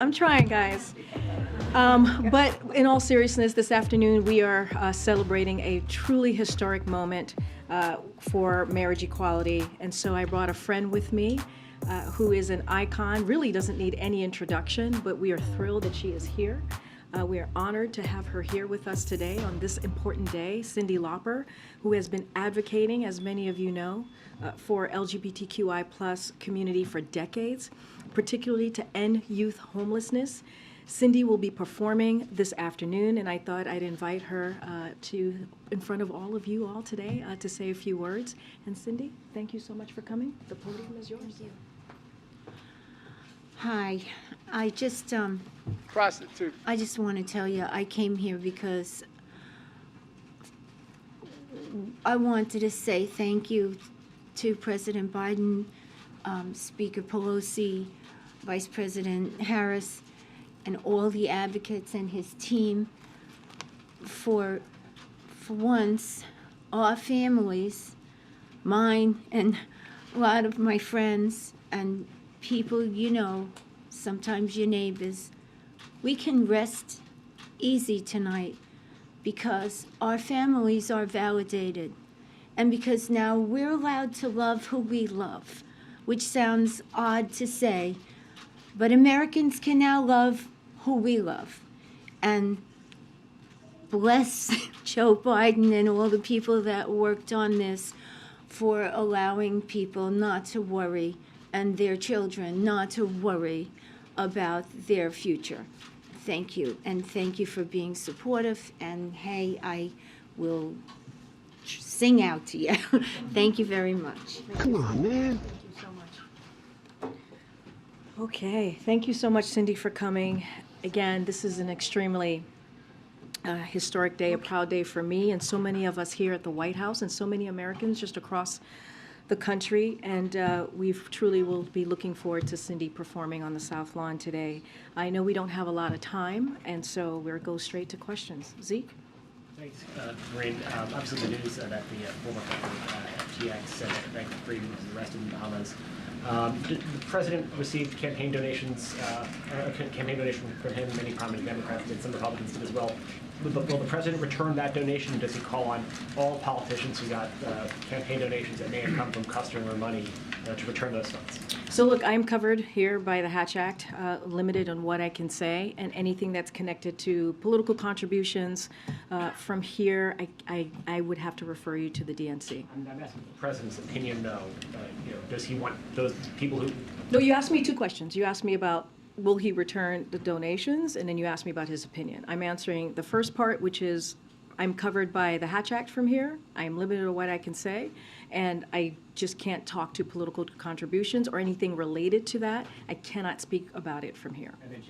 I'm trying, guys. But in all seriousness, this afternoon we are celebrating a truly historic moment for marriage equality. And so I brought a friend with me who is an icon, really doesn't need any introduction, but we are thrilled that she is here. We are honored to have her here with us today on this important day, Cyndi Lauper, who has been advocating, as many of you know, for LGBTQI plus community for decades, particularly to end youth homelessness. Cyndi will be performing this afternoon, and I thought I'd invite her in front of all of you all today to say a few words. And Cyndi, thank you so much for coming. The podium is yours. Thank you. Hi, I just Prostitute. I just want to tell you I came here because I wanted to say thank you to President Biden, Speaker Pelosi, Vice President Harris, and all the advocates and his team for once our families, mine and a lot of my friends and people you know, sometimes your neighbors, we can rest easy tonight because our families are validated and because now we're allowed to love who we love, which sounds odd to say, but Americans can now love who we love. And bless Joe Biden and all the people that worked on this for allowing people not to worry and their children not to worry about their future. Thank you, and thank you for being supportive, and hey, I will sing out to you. Thank you very much. Come on, man. Thank you so much. Okay, thank you so much, Cyndi, for coming. Again, this is an extremely historic day, a proud day for me and so many of us here at the White House and so many Americans just across the country, and we truly will be looking forward to Cyndi performing on the South Lawn today. I know we don't have a lot of time, and so we'll go straight to questions. Zeke? Thanks, Maureen. Obviously, the news that the former FTX Bank Freedom was arrested in Bahamas. The president received campaign donations, a campaign donation from him. Many prominent Democrats did, some Republicans did as well. Will the president return that donation? Does he call on all politicians who got campaign donations that may have come from customer money to return those funds? So look, I'm covered here by the Hatch Act, limited on what I can say, and anything that's connected to political contributions from here, I would have to refer you to the DNC. I'm asking the president's opinion, though. Does he want those people who... No, you asked me two questions. You asked me about will he return the donations, and then you asked me about his opinion. I'm answering the first part, which is I'm covered by the Hatch Act from here. I'm limited to what I can say, and I just can't talk to political contributions or anything related to that. I cannot speak about it from here. And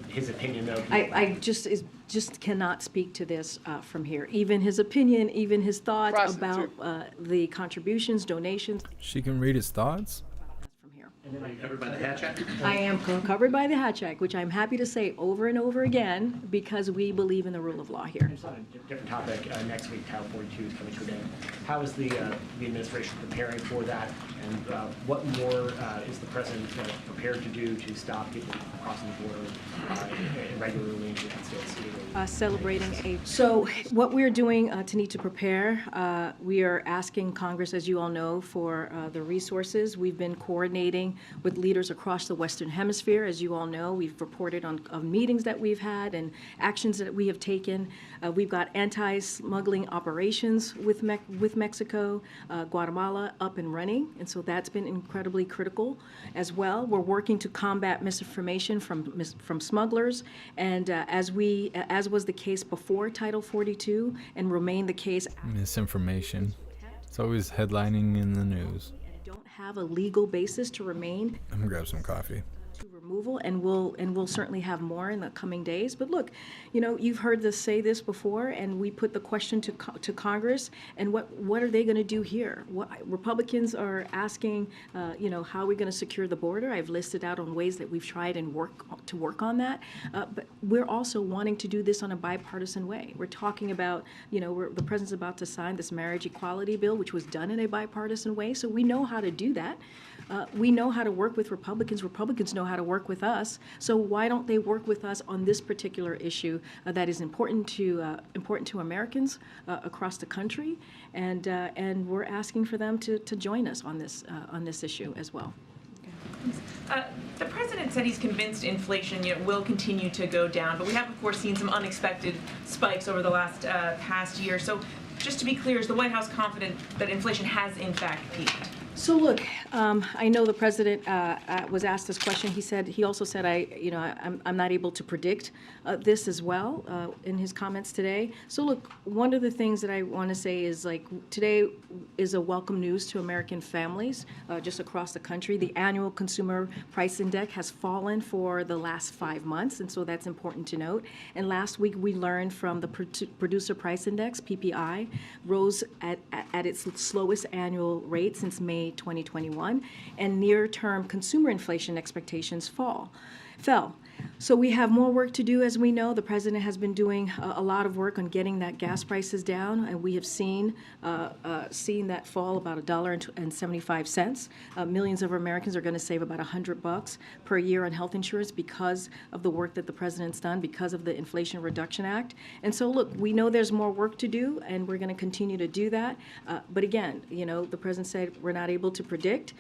his opinion, though? I just cannot speak to this from here. Even his opinion, even his thoughts Prostitute. about the contributions, donations. She can read his thoughts? From here. And then covered by the Hatch Act? I am covered by the Hatch Act, which I'm happy to say over and over again because we believe in the rule of law here. Just on a different topic, next week, Title 42 is coming to an end. How is the administration preparing for that, and what more is the president prepared to do to stop people from crossing the border irregularly in the United States? Celebrating so what we're doing to need to prepare, we are asking Congress, as you all know, for the resources. We've been coordinating with leaders across the Western Hemisphere. As you all know, we've reported on meetings that we've had and actions that we have taken. We've got anti-smuggling operations with Mexico, Guatemala up and running, and so that's been incredibly critical as well. We're working to combat misinformation from smugglers, and as was the case before Title 42 and remain the case. Misinformation. It's always headlining in the news. And don't have a legal basis to remain. I'm gonna grab some coffee. To removal, and we'll certainly have more in the coming days. But look, you've heard us say this before, and we put the question to Congress, and what are they going to do here? What Republicans are asking, how are we going to secure the border? I've listed out on ways that we've tried and work on that, but we're also wanting to do this on a bipartisan way. We're talking about, the president's about to sign this marriage equality bill, which was done in a bipartisan way, so we know how to do that. We know how to work with Republicans. Republicans know how to work with us. So why don't they work with us on this particular issue that is important to Americans across the country? And we're asking for them to join us on this issue as well. The president said he's convinced inflation will continue to go down, but we have, of course, seen some unexpected spikes over the last past year. So just to be clear, is the White House confident that inflation has, in fact, peaked? So look, I know the president was asked this question. He also said, I'm not able to predict this as well in his comments today. So look, one of the things that I want to say is today is a welcome news to American families just across the country. The annual consumer price index has fallen for the last 5 months, and so that's important to note. And last week we learned from the producer price index, PPI, rose at its slowest annual rate since May 2021, and near-term consumer inflation expectations fell. So we have more work to do. As we know, the president has been doing a lot of work on getting that gas prices down, and we have seen that fall about $1.75. Millions of Americans are going to save about $100 per year on health insurance because of the work that the president's done, because of the Inflation Reduction Act. And so, look, we know there's more work to do, and we're going to continue to do that. But again, the president said we're not able to predict,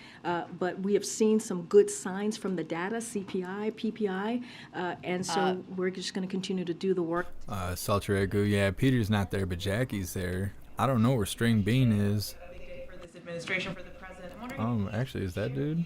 but we have seen some good signs from the data, CPI, PPI, and so we're just going to continue to do the work. Saltarego, yeah, Peter's not there, but Jackie's there. I don't know where String Bean is. Big day for this administration, for the president. I'm wondering Actually, is that dude?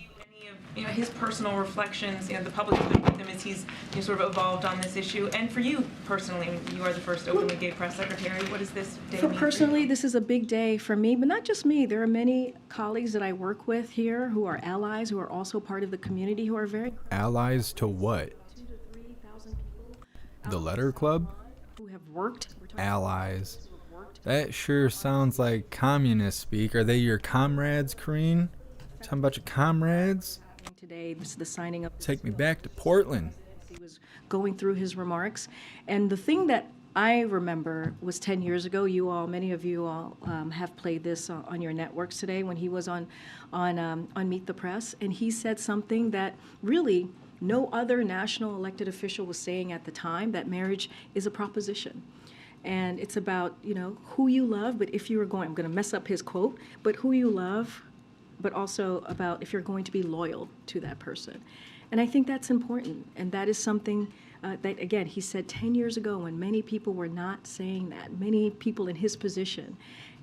any of his personal reflections, the public has been with him as he's sort of evolved on this issue. And for you personally, you are the first openly gay press secretary. What does this day mean Personally, for you? this is a big day for me, but not just me. There are many colleagues that I work with here who are allies, who are also part of the community, who are very Allies to what? 2,000 to 3,000 people. The Letter Club? Who have worked. We're talking Allies. who have worked. That sure sounds like communist speak. Are they your comrades, Kareen? Talking about your comrades? Today, this is the signing of. Take me back to Portland. He was going through his remarks, and the thing that I remember was 10 years ago. Many of you all have played this on your networks today when he was on Meet the Press, and he said something that really no other national elected official was saying at the time, that marriage is a proposition. And it's about, who you love, but if you were going, I'm going to mess up his quote, but who you love, but also about if you're going to be loyal to that person. And I think that's important. And that is something that, again, he said 10 years ago when many people were not saying that, many people in his position.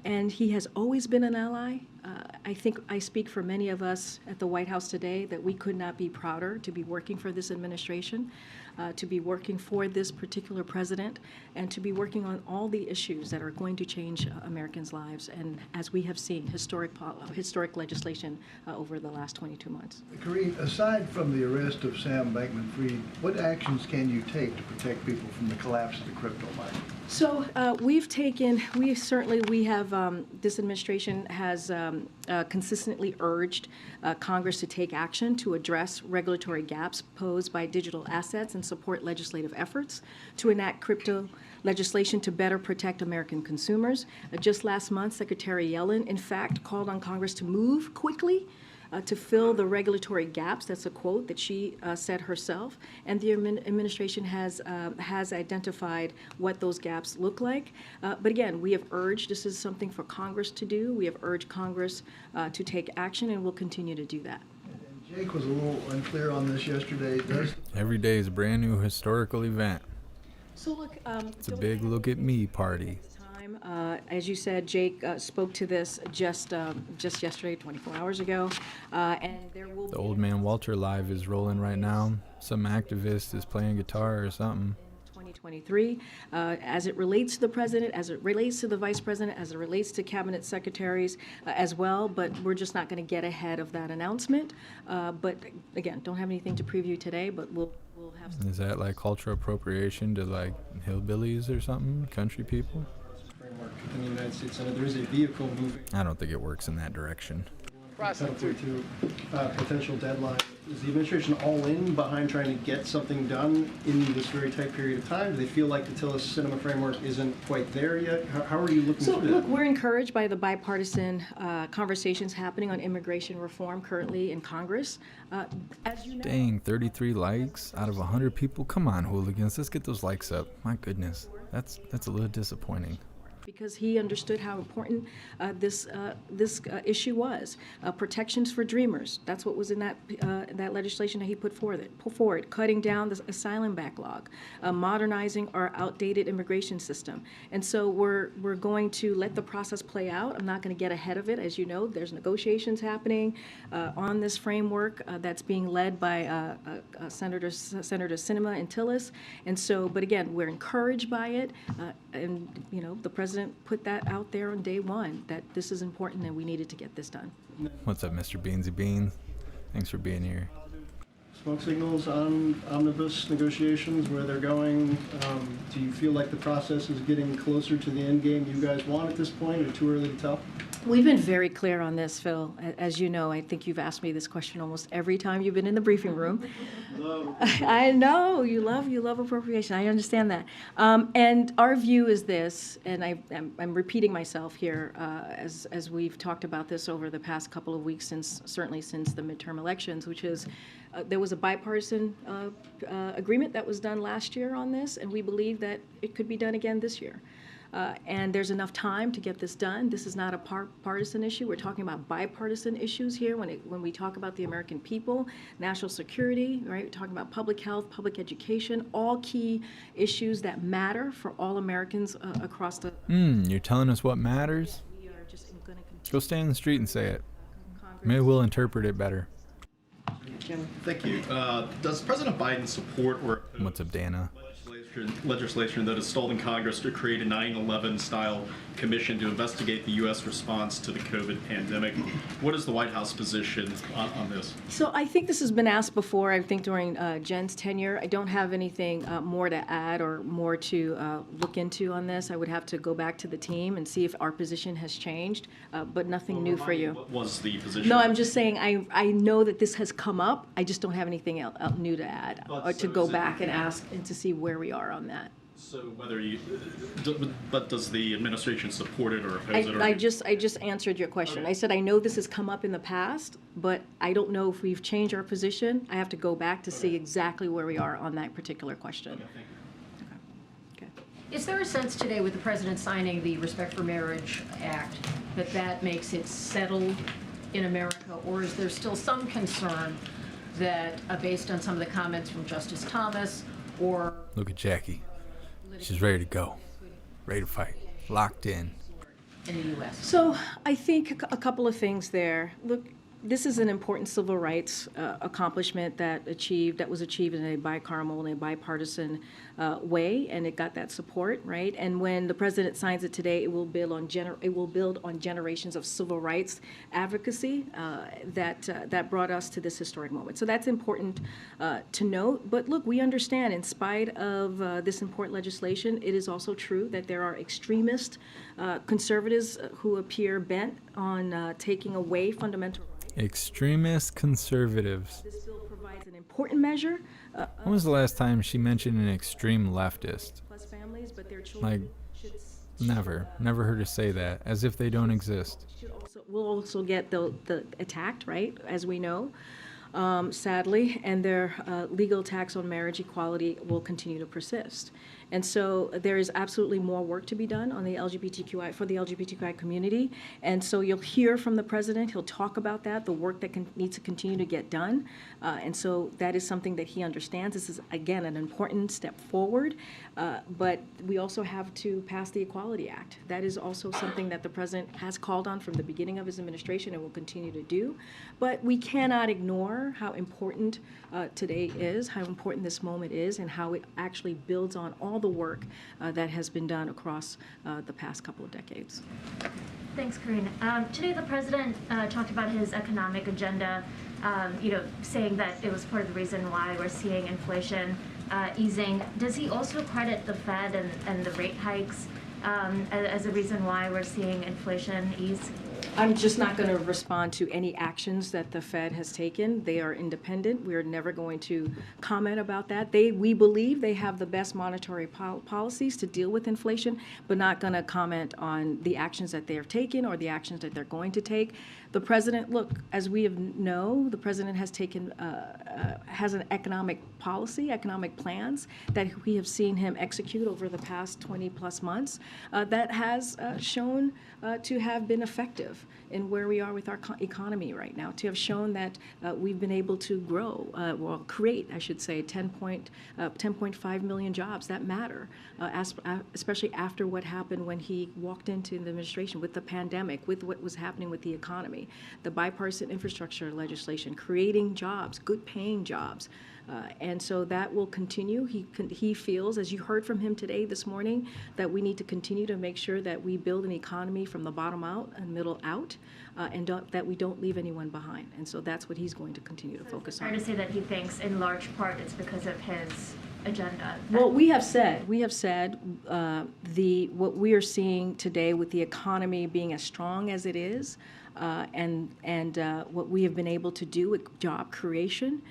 And he has always been an ally. I think I speak for many of us at the White House today that we could not be prouder to be working for this administration, to be working for this particular president, and to be working on all the issues that are going to change Americans' lives. And as we have seen, historic legislation over the last 22 months. Kareen, aside from the arrest of Sam Bankman-Fried, what actions can you take to protect people from the collapse of the crypto market? So this administration has consistently urged Congress to take action to address regulatory gaps posed by digital assets and support legislative efforts to enact crypto legislation to better protect American consumers. Just last month, Secretary Yellen, in fact, called on Congress to move quickly to fill the regulatory gaps. That's a quote that she said herself. And the administration has identified what those gaps look like. But again, we have urged, this is something for Congress to do. We have urged Congress to take action, and we'll continue to do that. And Jake was a little unclear on this yesterday. Every day is a brand new historical event. So look, It's a big look at me party. as you said, Jake spoke to this just yesterday, 24 hours ago, and there will The be Old Man Walter Live is rolling right now. Some activist is playing guitar or something. 2023, as it relates to the president, as it relates to the vice president, as it relates to cabinet secretaries as well, but we're just not going to get ahead of that announcement. But again, don't have anything to preview today, but we'll have some. Is that like cultural appropriation to like hillbillies or something, country people? Framework in the United States Senate. There is a vehicle moving I don't think it works in that direction. pedal Prostitute. to potential deadline Is the administration all in behind trying to get something done in this very tight period of time? Do they feel like the Tillis Cinema framework isn't quite there yet? How are you looking So, through look, that? we're encouraged by the bipartisan conversations happening on immigration reform currently in Congress. As you know, Dang, 33 likes out of 100 people. Come on, hooligans, let's get those likes up. My goodness, that's a little disappointing. because he understood how important this issue was. Protections for dreamers, that's what was in that legislation that he put forward. Cutting down the asylum backlog, modernizing our outdated immigration system. And so we're going to let the process play out. I'm not going to get ahead of it. As you know, there's negotiations happening on this framework that's being led by Senator Sinema and Tillis. And so, but again, we're encouraged by it. And, you know, the president put that out there on day one, that this is important and we needed to get this done. What's up, Mr. Beansy Beans? Thanks for being here. Smoke signals on omnibus negotiations, where they're going? Do you feel like the process is getting closer to the end game you guys want at this point, or too early to tell? We've been very clear on this, Phil. As you know, I think you've asked me this question almost every time you've been in the briefing room. I know, you love appropriation. I understand that. And our view is this, and I'm repeating myself here as we've talked about this over the past couple of weeks, certainly since the midterm elections, which is there was a bipartisan agreement that was done last year on this, and we believe that it could be done again this year. And there's enough time to get this done. This is not a partisan issue. We're talking about bipartisan issues here when we talk about the American people, national security, right? We're talking about public health, public education, all key issues that matter for all Americans across the You're telling us what matters? We are just going to continue. Go stand in the street and say it. Congress. Maybe we'll interpret it better. Thank you. Does President Biden support or oppose What's up, Dana? legislation that has stalled in Congress to create a 9/11 style commission to investigate the U.S. response to the COVID pandemic? What is the White House position on this? So I think this has been asked before, I think during Jen's tenure. I don't have anything more to add or more to look into on this. I would have to go back to the team and see if our position has changed, but nothing new for you. What was the position? No, I'm just saying, I know that this has come up. I just don't have anything else new to add or to so go is it- back and ask and to see where we are on that. So whether you, but does the administration support it or oppose it? Or I just answered your question. Okay. I said I know this has come up in the past, but I don't know if we've changed our position. I have to go back to see exactly where we are on that particular question. Okay, thank you. Okay. Is there a sense today with the president signing the Respect for Marriage Act that makes it settled in America, or is there still some concern that, based on some of the comments from Justice Thomas, or Look at Jackie. She's ready to go. Ready to fight. Locked in. in the U.S.? So I think a couple of things there. Look, this is an important civil rights accomplishment that was achieved in a bicameral and a bipartisan way, and it got that support, right? And when the president signs it today, it will build on generations of civil rights advocacy that brought us to this historic moment. So that's important to note. But look, we understand, in spite of this important legislation, it is also true that there are extremist conservatives who appear bent on taking away fundamental rights. Extremist conservatives. This bill provides an important measure When was the last time she mentioned an extreme leftist? plus families, but their Like, children should never heard her say that, as if they don't exist. will also get the attacked, right, as we know, sadly, and their legal attacks on marriage equality will continue to persist. And so there is absolutely more work to be done on the for the LGBTQI community. And so you'll hear from the president. He'll talk about that, the work that needs to continue to get done. And so that is something that he understands. This is, again, an important step forward. But we also have to pass the Equality Act. That is also something that the president has called on from the beginning of his administration and will continue to do. But we cannot ignore how important today is, how important this moment is, and how it actually builds on all the work that has been done across the past couple of decades. Thanks, Corinne. Today, the president talked about his economic agenda, saying that it was part of the reason why we're seeing inflation easing. Does he also credit the Fed and the rate hikes as a reason why we're seeing inflation ease? I'm just not going to respond to any actions that the Fed has taken. They are independent. We are never going to comment about that. We believe they have the best monetary policies to deal with inflation, but not going to comment on the actions that they have taken or the actions that they're going to take. The president, look, as we know, the president has has an economic policy, economic plans that we have seen him execute over the past 20 plus months that has shown to have been effective in where we are with our economy right now, to have shown that we've been able to grow, create, I should say, 10.5 million jobs that matter, especially after what happened when he walked into the administration with the pandemic, with what was happening with the economy, the bipartisan infrastructure legislation, creating jobs, good paying jobs. And so that will continue. He feels, as you heard from him today, this morning, that we need to continue to make sure that we build an economy from the bottom out and middle out, and that we don't leave anyone behind. And so that's what he's going to continue to focus on. Fair to say that he thinks in large part it's because of his agenda. Well, we have said what we are seeing today with the economy being as strong as it is, and what we have been able to do with job creation.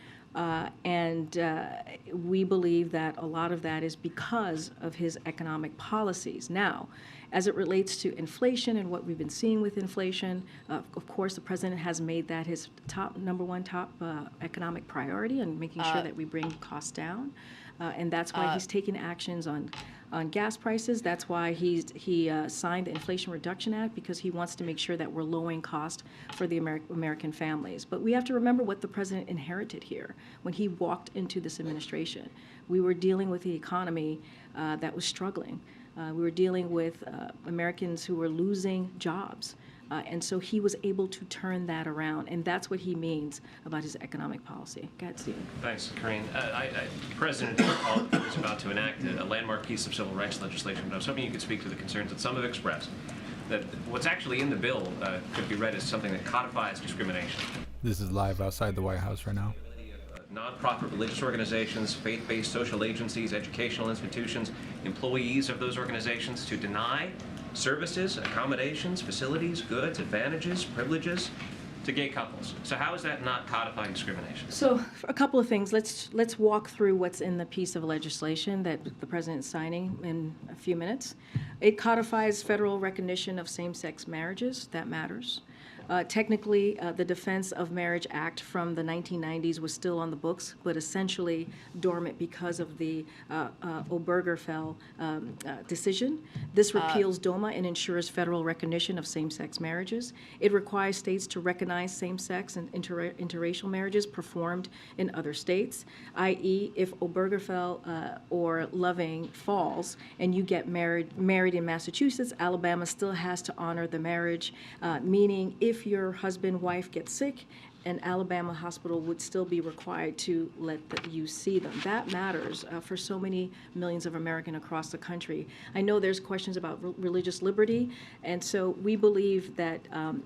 We believe that a lot of that is because of his economic policies. Now, as it relates to inflation and what we've been seeing with inflation, of course, the president has made that his number one economic priority, and making sure that we bring costs down. And that's why he's taken actions on gas prices. That's why he signed the Inflation Reduction Act, because he wants to make sure that we're lowering cost for the American families. But we have to remember what the president inherited here when he walked into this administration. We were dealing with the economy that was struggling. We were dealing with Americans who were losing jobs. And so he was able to turn that around, and that's what he means about his economic policy. Go ahead, Stephen. Thanks, Corinne. President Trump is about to enact a landmark piece of civil rights legislation, but I was hoping you could speak to the concerns that some have expressed, that what's actually in the bill could be read as something that codifies discrimination. This is live outside the White House right now. Nonprofit religious organizations, faith-based social agencies, educational institutions, employees of those organizations to deny services, accommodations, facilities, goods, advantages, privileges to gay couples. So how is that not codifying discrimination? So a couple of things. Let's walk through what's in the piece of legislation that the president is signing in a few minutes. It codifies federal recognition of same-sex marriages. That matters. Technically, the Defense of Marriage Act from the 1990s was still on the books, but essentially dormant because of the Obergefell decision. This repeals DOMA and ensures federal recognition of same-sex marriages. It requires states to recognize same-sex and interracial marriages performed in other states, i.e., if Obergefell or Loving falls and you get married in Massachusetts, Alabama still has to honor the marriage, meaning if your husband, wife gets sick, an Alabama hospital would still be required to let you see them. That matters for so many millions of Americans across the country. I know there's questions about religious liberty, and so we believe that the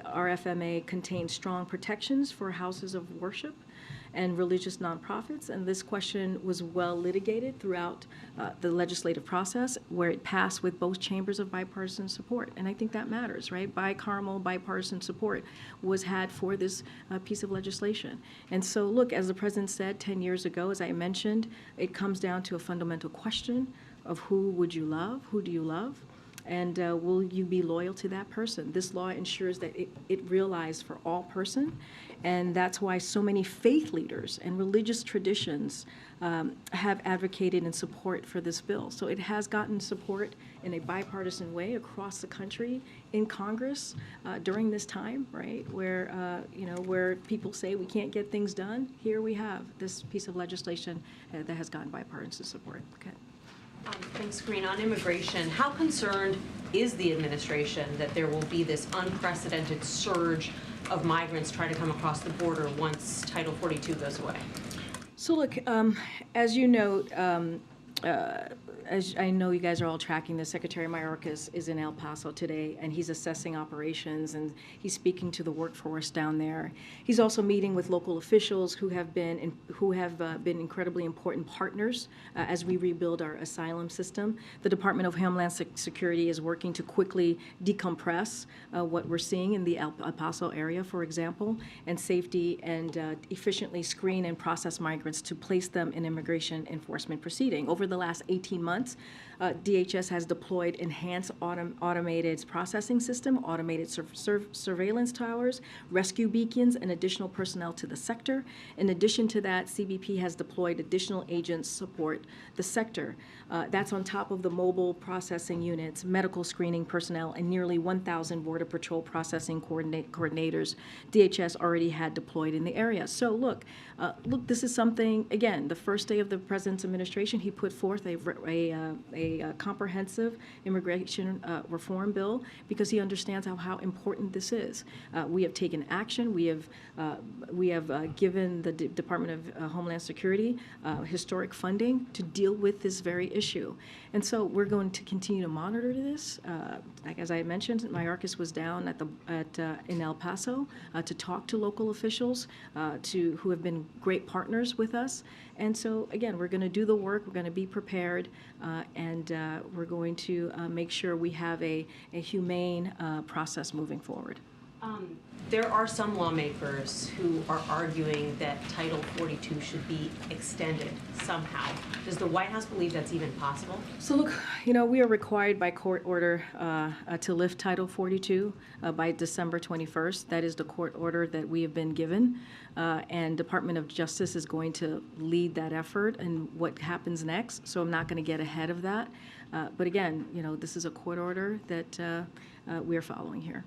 RFMA contains strong protections for houses of worship and religious nonprofits, and this question was well litigated throughout the legislative process, where it passed with both chambers of bipartisan support, and I think that matters, right? Bipartisan support was had for this piece of legislation. And so, look, as the president said 10 years ago, as I mentioned, it comes down to a fundamental question of who would you love, who do you love, and will you be loyal to that person? This law ensures that it realizes for all person, and that's why so many faith leaders and religious traditions have advocated in support for this bill. So it has gotten support in a bipartisan way across the country in Congress during this time, right, where people say we can't get things done. Here we have this piece of legislation that has gotten bipartisan support. Okay. Thanks, Corinne. On immigration, how concerned is the administration that there will be this unprecedented surge of migrants trying to come across the border once Title 42 goes away? So look, as you note, as I know you guys are all tracking this, Secretary Mayorkas is in El Paso today, and he's assessing operations, and he's speaking to the workforce down there. He's also meeting with local officials who have been incredibly important partners as we rebuild our asylum system. The Department of Homeland Security is working to quickly decompress what we're seeing in the El Paso area, for example, and safety and efficiently screen and process migrants to place them in immigration enforcement proceeding. Over the last 18 months, DHS has deployed enhanced automated processing system, automated surveillance towers, rescue beacons, and additional personnel to the sector. In addition to that, CBP has deployed additional agents support the sector. That's on top of the mobile processing units, medical screening personnel, and nearly 1,000 Border Patrol processing coordinators DHS already had deployed in the area. So look, this is something, again, the first day of the President's administration, he put forth a comprehensive immigration reform bill because he understands how important this is. We have taken action. We have given the Department of Homeland Security historic funding to deal with this very issue. And so we're going to continue to monitor this. Like as I mentioned, Mayorkas was down in El Paso to talk to local officials who have been great partners with us. And so, again, we're going to do the work, we're going to be prepared, and we're going to make sure we have a humane process moving forward. There are some lawmakers who are arguing that Title 42 should be extended somehow. Does the White House believe that's even possible? So look, we are required by court order to lift Title 42 by December 21st. That is the court order that we have been given. And Department of Justice is going to lead that effort and what happens next. So I'm not going to get ahead of that. But again, this is a court order that we are following here.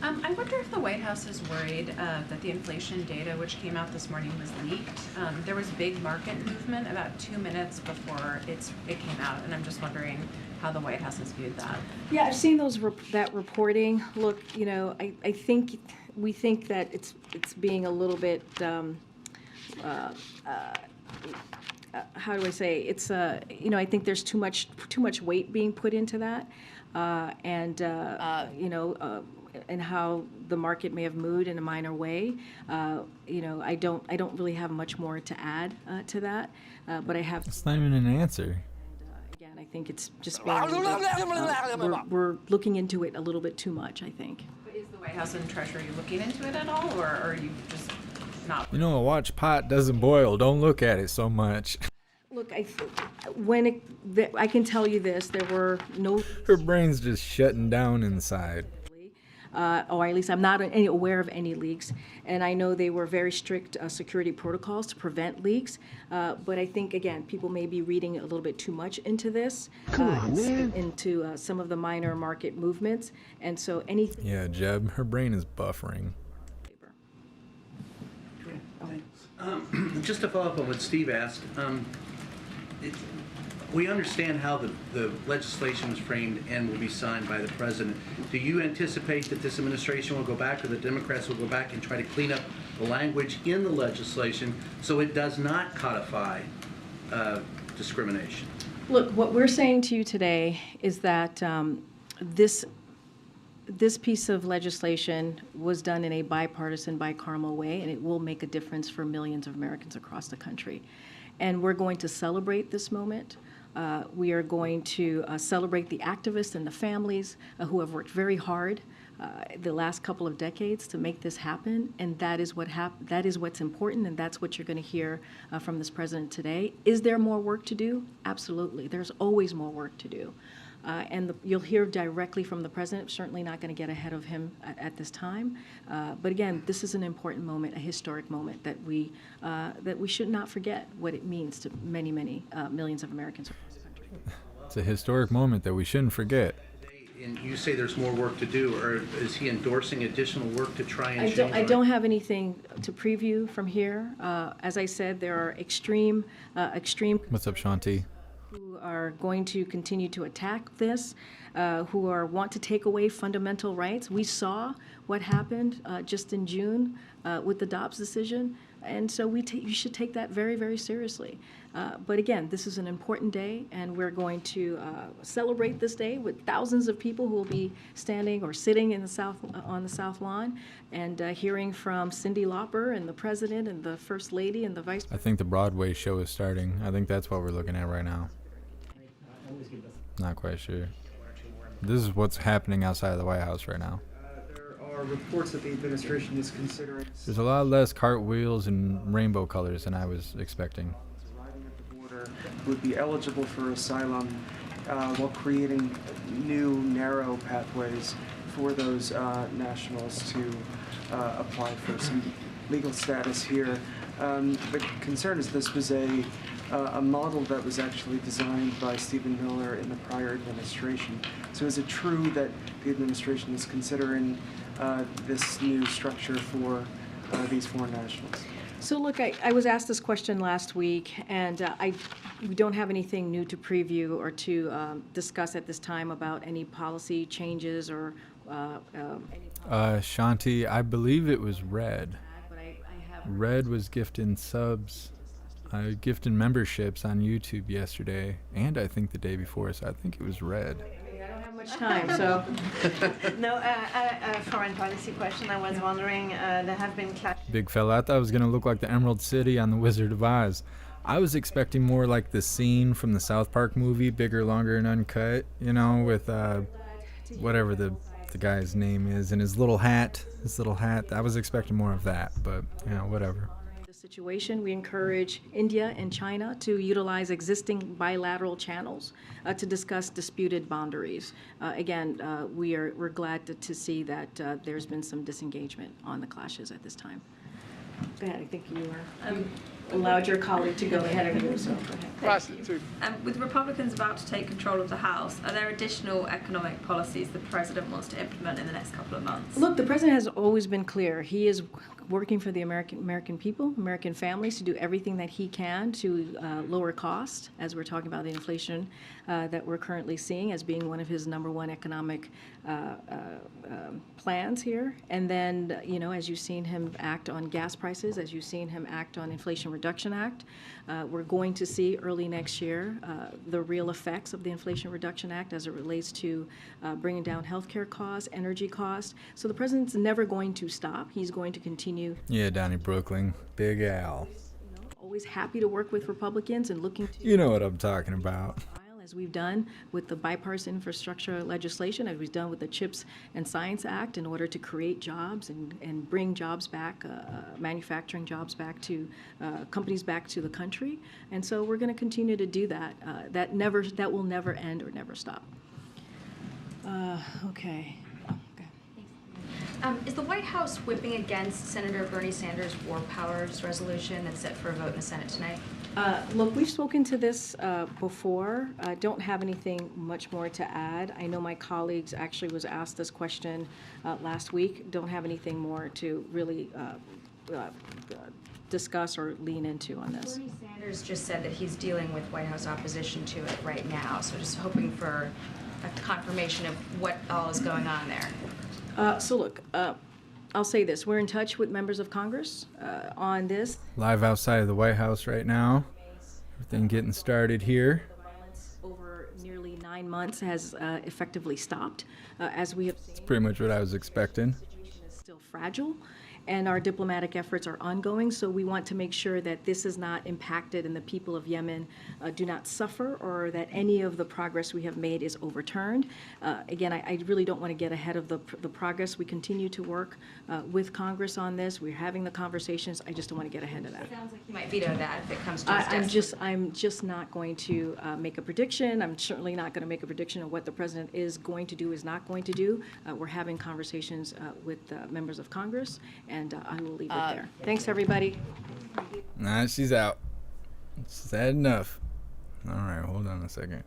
I wonder if the White House is worried that the inflation data, which came out this morning, was leaked. There was big market movement about 2 minutes before it came out, and I'm just wondering how the White House has viewed that. Yeah, I've seen that reporting. Look, I think we think that it's being a little bit. How do I say? It's I think there's too much weight being put into that, and how the market may have moved in a minor way. I don't really have much more to add to that, but I have. It's not even an answer. Again, I think it's just being we're looking into it a little bit too much, I think. But is the White House and Treasury looking into it at all, or are you just not? Watch pot doesn't boil. Don't look at it so much. Look, I can tell you this: there were no. Her brain's just shutting down inside. Or at least I'm not aware of any leaks. And I know they were very strict security protocols to prevent leaks. But I think, again, people may be reading a little bit too much into this, into some of the minor market movements. And so anything. Yeah, Jeb, her brain is buffering. Just to follow up on what Steve asked, we understand how the legislation was framed and will be signed by the president. Do you anticipate that this administration will go back, or the Democrats will go back and try to clean up the language in the legislation so it does not codify discrimination? Look, what we're saying to you today is that this piece of legislation was done in a bipartisan, bicameral way, and it will make a difference for millions of Americans across the country. And we're going to celebrate this moment. We are going to celebrate the activists and the families who have worked very hard the last couple of decades to make this happen, and that is what's important, and that's what you're going to hear from this president today. Is there more work to do? Absolutely. There's always more work to do. You'll hear directly from the president. Certainly not going to get ahead of him at this time. But again, this is an important moment, a historic moment that we should not forget what it means to many, many millions of Americans across the country. It's a historic moment that we shouldn't forget. And you say there's more work to do, or is he endorsing additional work to try and change? I don't have anything to preview from here. As I said, there are extreme. What's up, Shanti? Who are going to continue to attack this, who want to take away fundamental rights. We saw what happened just in June with the Dobbs decision. And so you should take that very, very seriously. But again, this is an important day, and we're going to celebrate this day with thousands of people who will be standing or sitting in the on the South Lawn and hearing from Cyndi Lauper and the President and the First Lady and the Vice I President. think the Broadway show is starting. I think that's what we're looking at right now. Not quite sure. This is what's happening outside of the White House right now. There are reports that the administration is considering There's a lot less cartwheels and rainbow colors than I was expecting. arriving at the border who would be eligible for asylum while creating new narrow pathways for those nationals to apply for some legal status here. The concern is this was a model that was actually designed by Stephen Miller in the prior administration. So is it true that the administration is considering this new structure for these foreign nationals? So look, I was asked this question last week, and we don't have anything new to preview or to discuss at this time about any policy changes or Shanti, I believe it was Red. but I have Red was gifting subs, gifting memberships on YouTube yesterday, and I think the day before, so I think it was Red. I don't have much time, so. No, a foreign policy question. I was wondering, there have been clashes. Big fella, I thought it was going to look like the Emerald City on The Wizard of Oz. I was expecting more like the scene from the South Park movie, bigger, longer, and uncut, you know, with whatever the guy's name is, and his little hat. I was expecting more of that, but, you know, whatever. The situation, we encourage India and China to utilize existing bilateral channels to discuss disputed boundaries. Again, we're glad to see that there's been some disengagement on the clashes at this time. Go ahead, I think you allowed your colleague to go ahead of you, so go ahead. Prostitute. With Republicans about to take control of the House, are there additional economic policies the President wants to implement in the next couple of months? Look, the President has always been clear. He is working for the American people, American families, to do everything that he can to lower cost, as we're talking about the inflation that we're currently seeing as being one of his #1 economic plans here. And then, you know, as you've seen him act on gas prices, as you've seen him act on Inflation Reduction Act, we're going to see early next year the real effects of the Inflation Reduction Act as it relates to bringing down healthcare costs, energy costs. So the President's never going to stop. He's going to continue. Yeah, Donnie Brooklyn, Big Al. Always happy to work with Republicans and looking to. You know what I'm talking about. As we've done with the bipartisan infrastructure legislation, as we've done with the CHIPS and Science Act, in order to create jobs and bring jobs back, manufacturing jobs back to companies back to the country. And so we're going to continue to do that. That will never end or never stop. Okay. Is the White House whipping against Senator Bernie Sanders' War Powers resolution that's set for a vote in the Senate tonight? Look, we've spoken to this before. I don't have anything much more to add. I know my colleagues actually was asked this question last week. Don't have anything more to really discuss or lean into on this. Bernie Sanders just said that he's dealing with White House opposition to it right now, so just hoping for a confirmation of what all is going on there. So look, I'll say this. We're in touch with members of Congress on this. Live outside of the White House right now. Everything getting started here. Over nearly 9 months has effectively stopped. As we have seen, It's pretty much what I was expecting. the situation is still fragile, and our diplomatic efforts are ongoing, so we want to make sure that this is not impacted and the people of Yemen do not suffer, or that any of the progress we have made is overturned. Again, I really don't want to get ahead of the progress. We continue to work with Congress on this. We're having the conversations. I just don't want to get ahead of that. Sounds like you might veto that if it comes to his I'm just not going to make a prediction. I'm certainly not going to make a prediction of what the President is going to do, is not going to do. We're having conversations with members of Congress, and I will leave it there. Thanks, everybody. Nah, she's out. She's had enough. All right, hold on a second.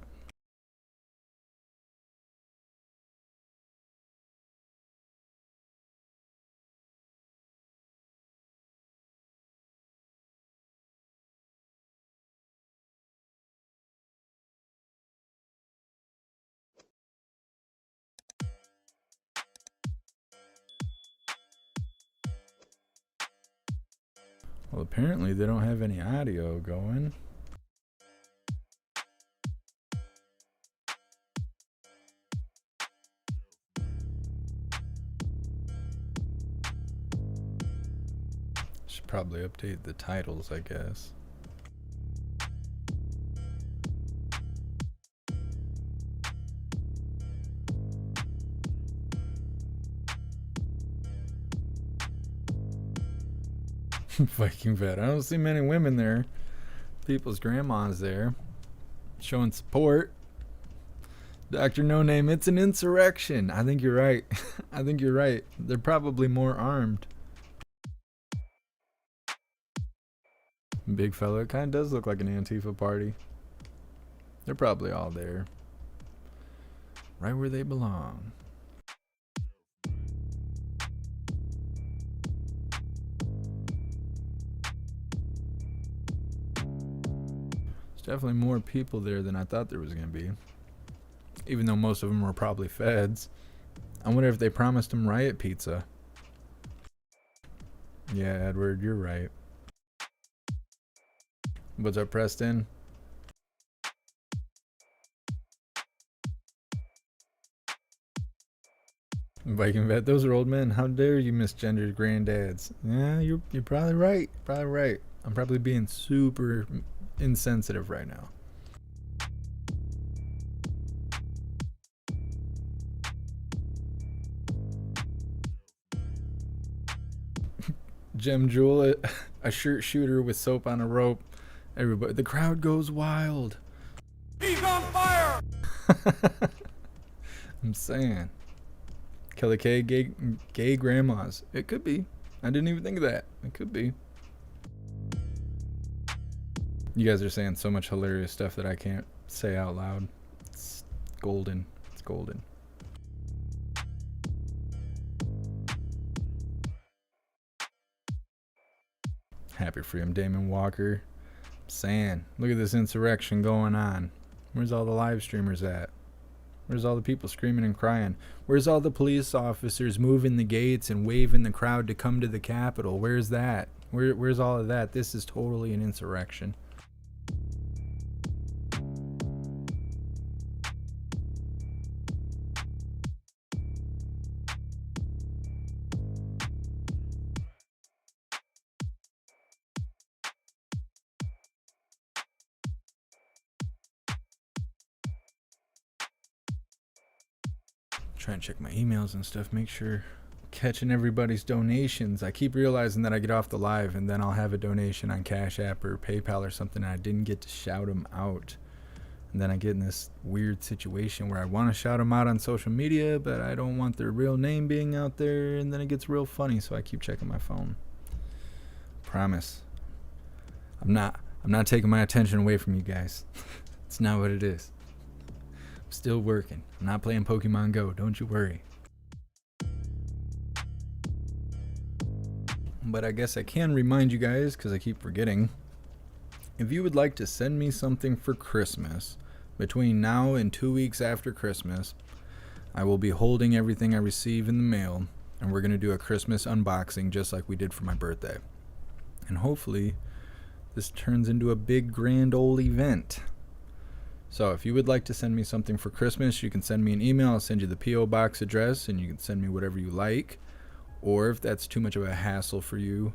Well, apparently they don't have any audio going. Should probably update the titles, I guess. Viking vet. I don't see many women there. People's grandmas there showing support. Dr. No Name, it's an insurrection. I think you're right. I think you're right. They're probably more armed. Big fella, it kind of does look like an Antifa party. They're probably all there. Right where they belong. Definitely more people there than I thought there was going to be. Even though most of them were probably feds. I wonder if they promised them riot pizza. Yeah, Edward, you're right. What's up, Preston? Viking vet, those are old men. How dare you misgender granddads? Yeah, you're probably right. Probably right. I'm probably being super insensitive right now. Gem Jewel, a shirt shooter with soap on a rope. Everybody, the crowd goes wild. He's on fire! I'm saying. Kelly K, gay grandmas. It could be. I didn't even think of that. It could be. You guys are saying so much hilarious stuff that I can't say out loud. It's golden. It's golden. Happy Freedom, Damon Walker. Saying, look at this insurrection going on. Where's all the live streamers at? Where's all the people screaming and crying? Where's all the police officers moving the gates and waving the crowd to come to the Capitol? Where's that? Where's all of that? This is totally an insurrection. Trying to check my emails and stuff, make sure catching everybody's donations. I keep realizing that I get off the live and then I'll have a donation on Cash App or PayPal or something and I didn't get to shout them out. And then I get in this weird situation where I want to shout them out on social media, but I don't want their real name being out there, and then it gets real funny, so I keep checking my phone. Promise. I'm not taking my attention away from you guys. It's not what it is. I'm still working. I'm not playing Pokemon Go, don't you worry. But I guess I can remind you guys, because I keep forgetting, if you would like to send me something for Christmas, between now and 2 weeks after Christmas, I will be holding everything I receive in the mail, and we're going to do a Christmas unboxing just like we did for my birthday. And hopefully, this turns into a big grand old event. So if you would like to send me something for Christmas, you can send me an email. I'll send you the P.O. Box address, and you can send me whatever you like. Or if that's too much of a hassle for you,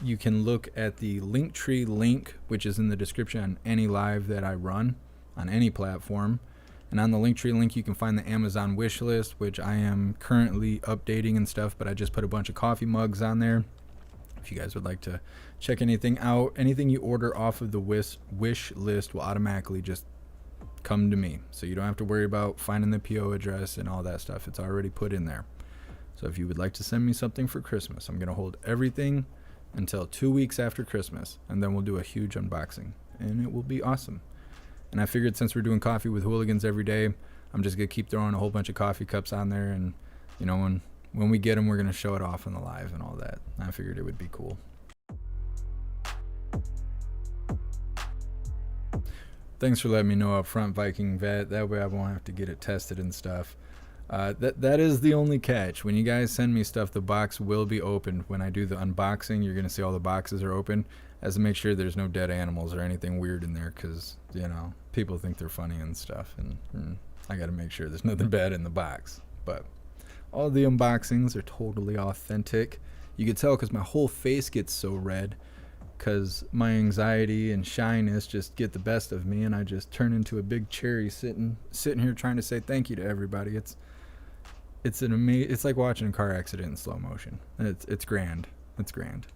you can look at the Linktree link, which is in the description on any live that I run on any platform. And on the Linktree link, you can find the Amazon wish list, which I am currently updating and stuff, but I just put a bunch of coffee mugs on there. If you guys would like to check anything out, anything you order off of the wish list will automatically just come to me. So you don't have to worry about finding the PO address and all that stuff. It's already put in there. So if you would like to send me something for Christmas, I'm going to hold everything until 2 weeks after Christmas, and then we'll do a huge unboxing, and it will be awesome. And I figured since we're doing coffee with Hooligans every day, I'm just going to keep throwing a whole bunch of coffee cups on there, and you know, when we get them, we're going to show it off on the live and all that. I figured it would be cool. Thanks for letting me know up front, Viking Vet. That way I won't have to get it tested and stuff. That is the only catch. When you guys send me stuff, the box will be opened. When I do the unboxing, you're going to see all the boxes are open, as to make sure there's no dead animals or anything weird in there, because, you know, people think they're funny and stuff, and I got to make sure there's nothing bad in the box. But all the unboxings are totally authentic. You can tell because my whole face gets so red, because my anxiety and shyness just get the best of me, and I just turn into a big cherry sitting here trying to say thank you to everybody. It's like watching a car accident in slow motion. And it's grand. It's grand.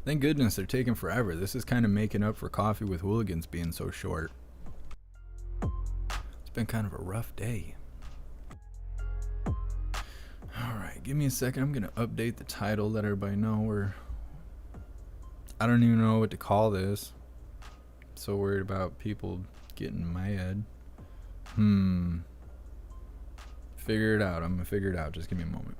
Thank goodness they're taking forever. This is kind of making up for Coffee with Hooligans being so short. It's been kind of a rough day. Alright, give me a second. I'm going to update the title, let everybody know I don't even know what to call this. So worried about people getting mad. Figure it out. I'm going to figure it out. Just give me a moment.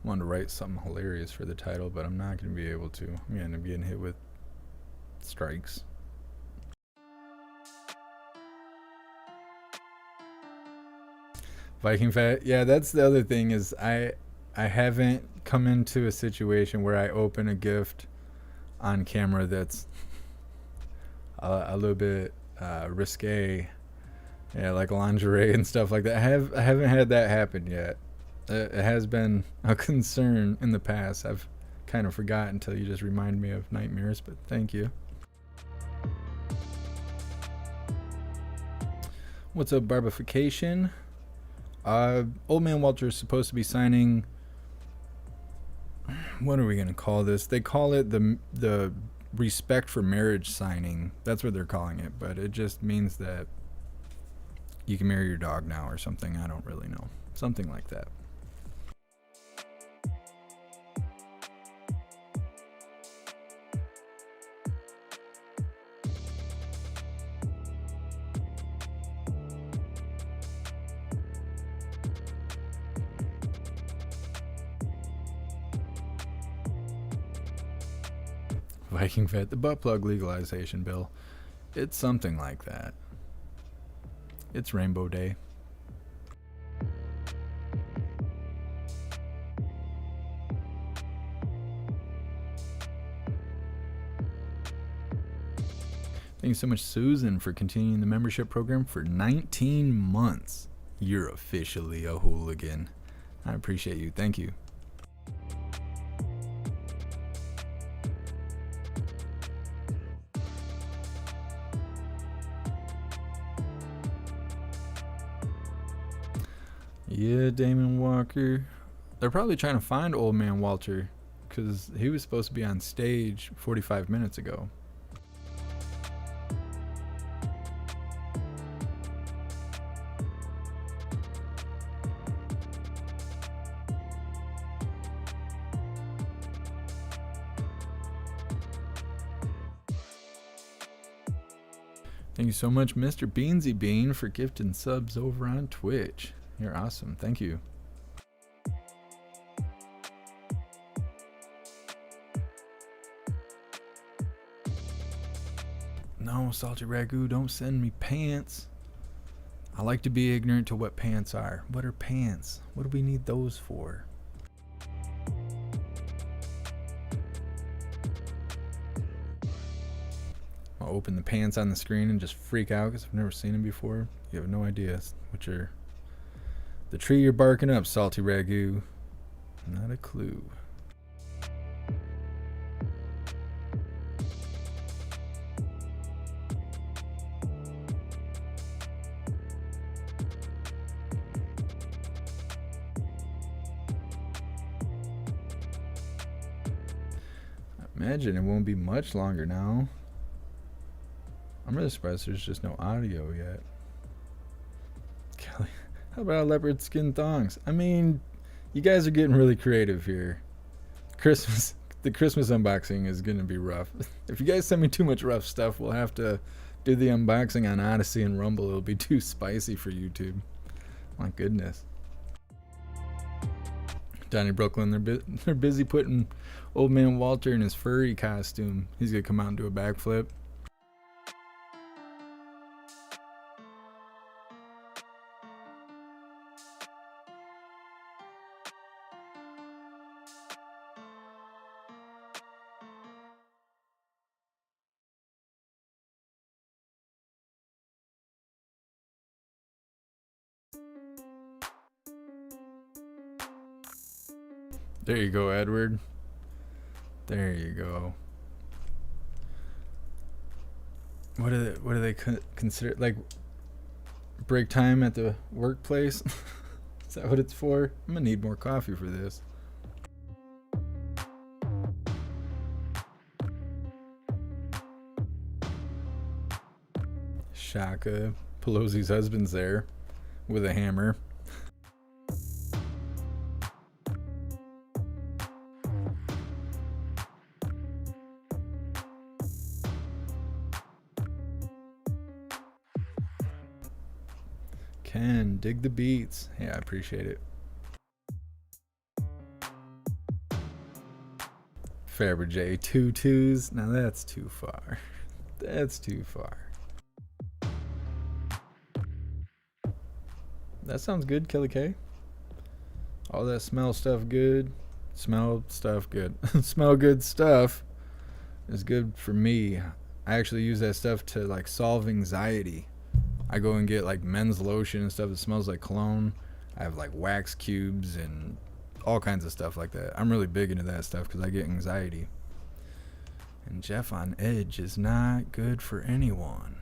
Wanted to write something hilarious for the title, but I'm not going to be able to. I'm going to end up getting hit with strikes. Viking Fat. Yeah, that's the other thing is I haven't come into a situation where I open a gift on camera that's a little bit risque. Yeah, like lingerie and stuff like that. I haven't had that happen yet. It has been a concern in the past. I've kind of forgotten until you just remind me of nightmares, but thank you. What's up, Barbification? Old Man Walter is supposed to be signing... What are we going to call this? They call it the respect for marriage signing. That's what they're calling it, but it just means that you can marry your dog now or something. I don't really know. Something like that. Viking Vet, the butt plug legalization bill. It's something like that. It's Rainbow Day. Thank you so much, Susan, for continuing the membership program for 19 months. You're officially a hooligan. I appreciate you. Thank you. Yeah, Damon Walker. They're probably trying to find Old Man Walter because he was supposed to be on stage 45 minutes ago. Thank you so much, Mr. Beansy Bean, for gifting subs over on Twitch. You're awesome. Thank you. No, Salty Ragu, don't send me pants. I like to be ignorant to what pants are. What are pants? What do we need those for? I'll open the pants on the screen and just freak out because I've never seen them before. You have no idea what you're... The tree you're barking up, salty ragu. Not a clue. I imagine it won't be much longer now. I'm really surprised there's just no audio yet. Kelly, how about leopard skin thongs? I mean, you guys are getting really creative here. The Christmas unboxing is gonna be rough. If you guys send me too much rough stuff, we'll have to do the unboxing on Odyssey and Rumble. It'll be too spicy for YouTube. My goodness. Donnie Brooklyn, they're busy putting old man Walter in his furry costume. He's gonna come out and do a backflip. There you go, Edward. There you go. What do they consider, like, break time at the workplace? Is that what it's for? I'm gonna need more coffee for this. Shaka, Pelosi's husband's there with a hammer. Ken, dig the beats. Yeah, I appreciate it. Fabergé, 2 2s. Now that's too far. That's too far. That sounds good, Kelly K. All that smell stuff good. Smell stuff good. Smell good stuff is good for me. I actually use that stuff to like solve anxiety. I go and get like men's lotion and stuff that smells like cologne. I have like wax cubes and all kinds of stuff like that. I'm really big into that stuff because I get anxiety. And Jeff on edge is not good for anyone.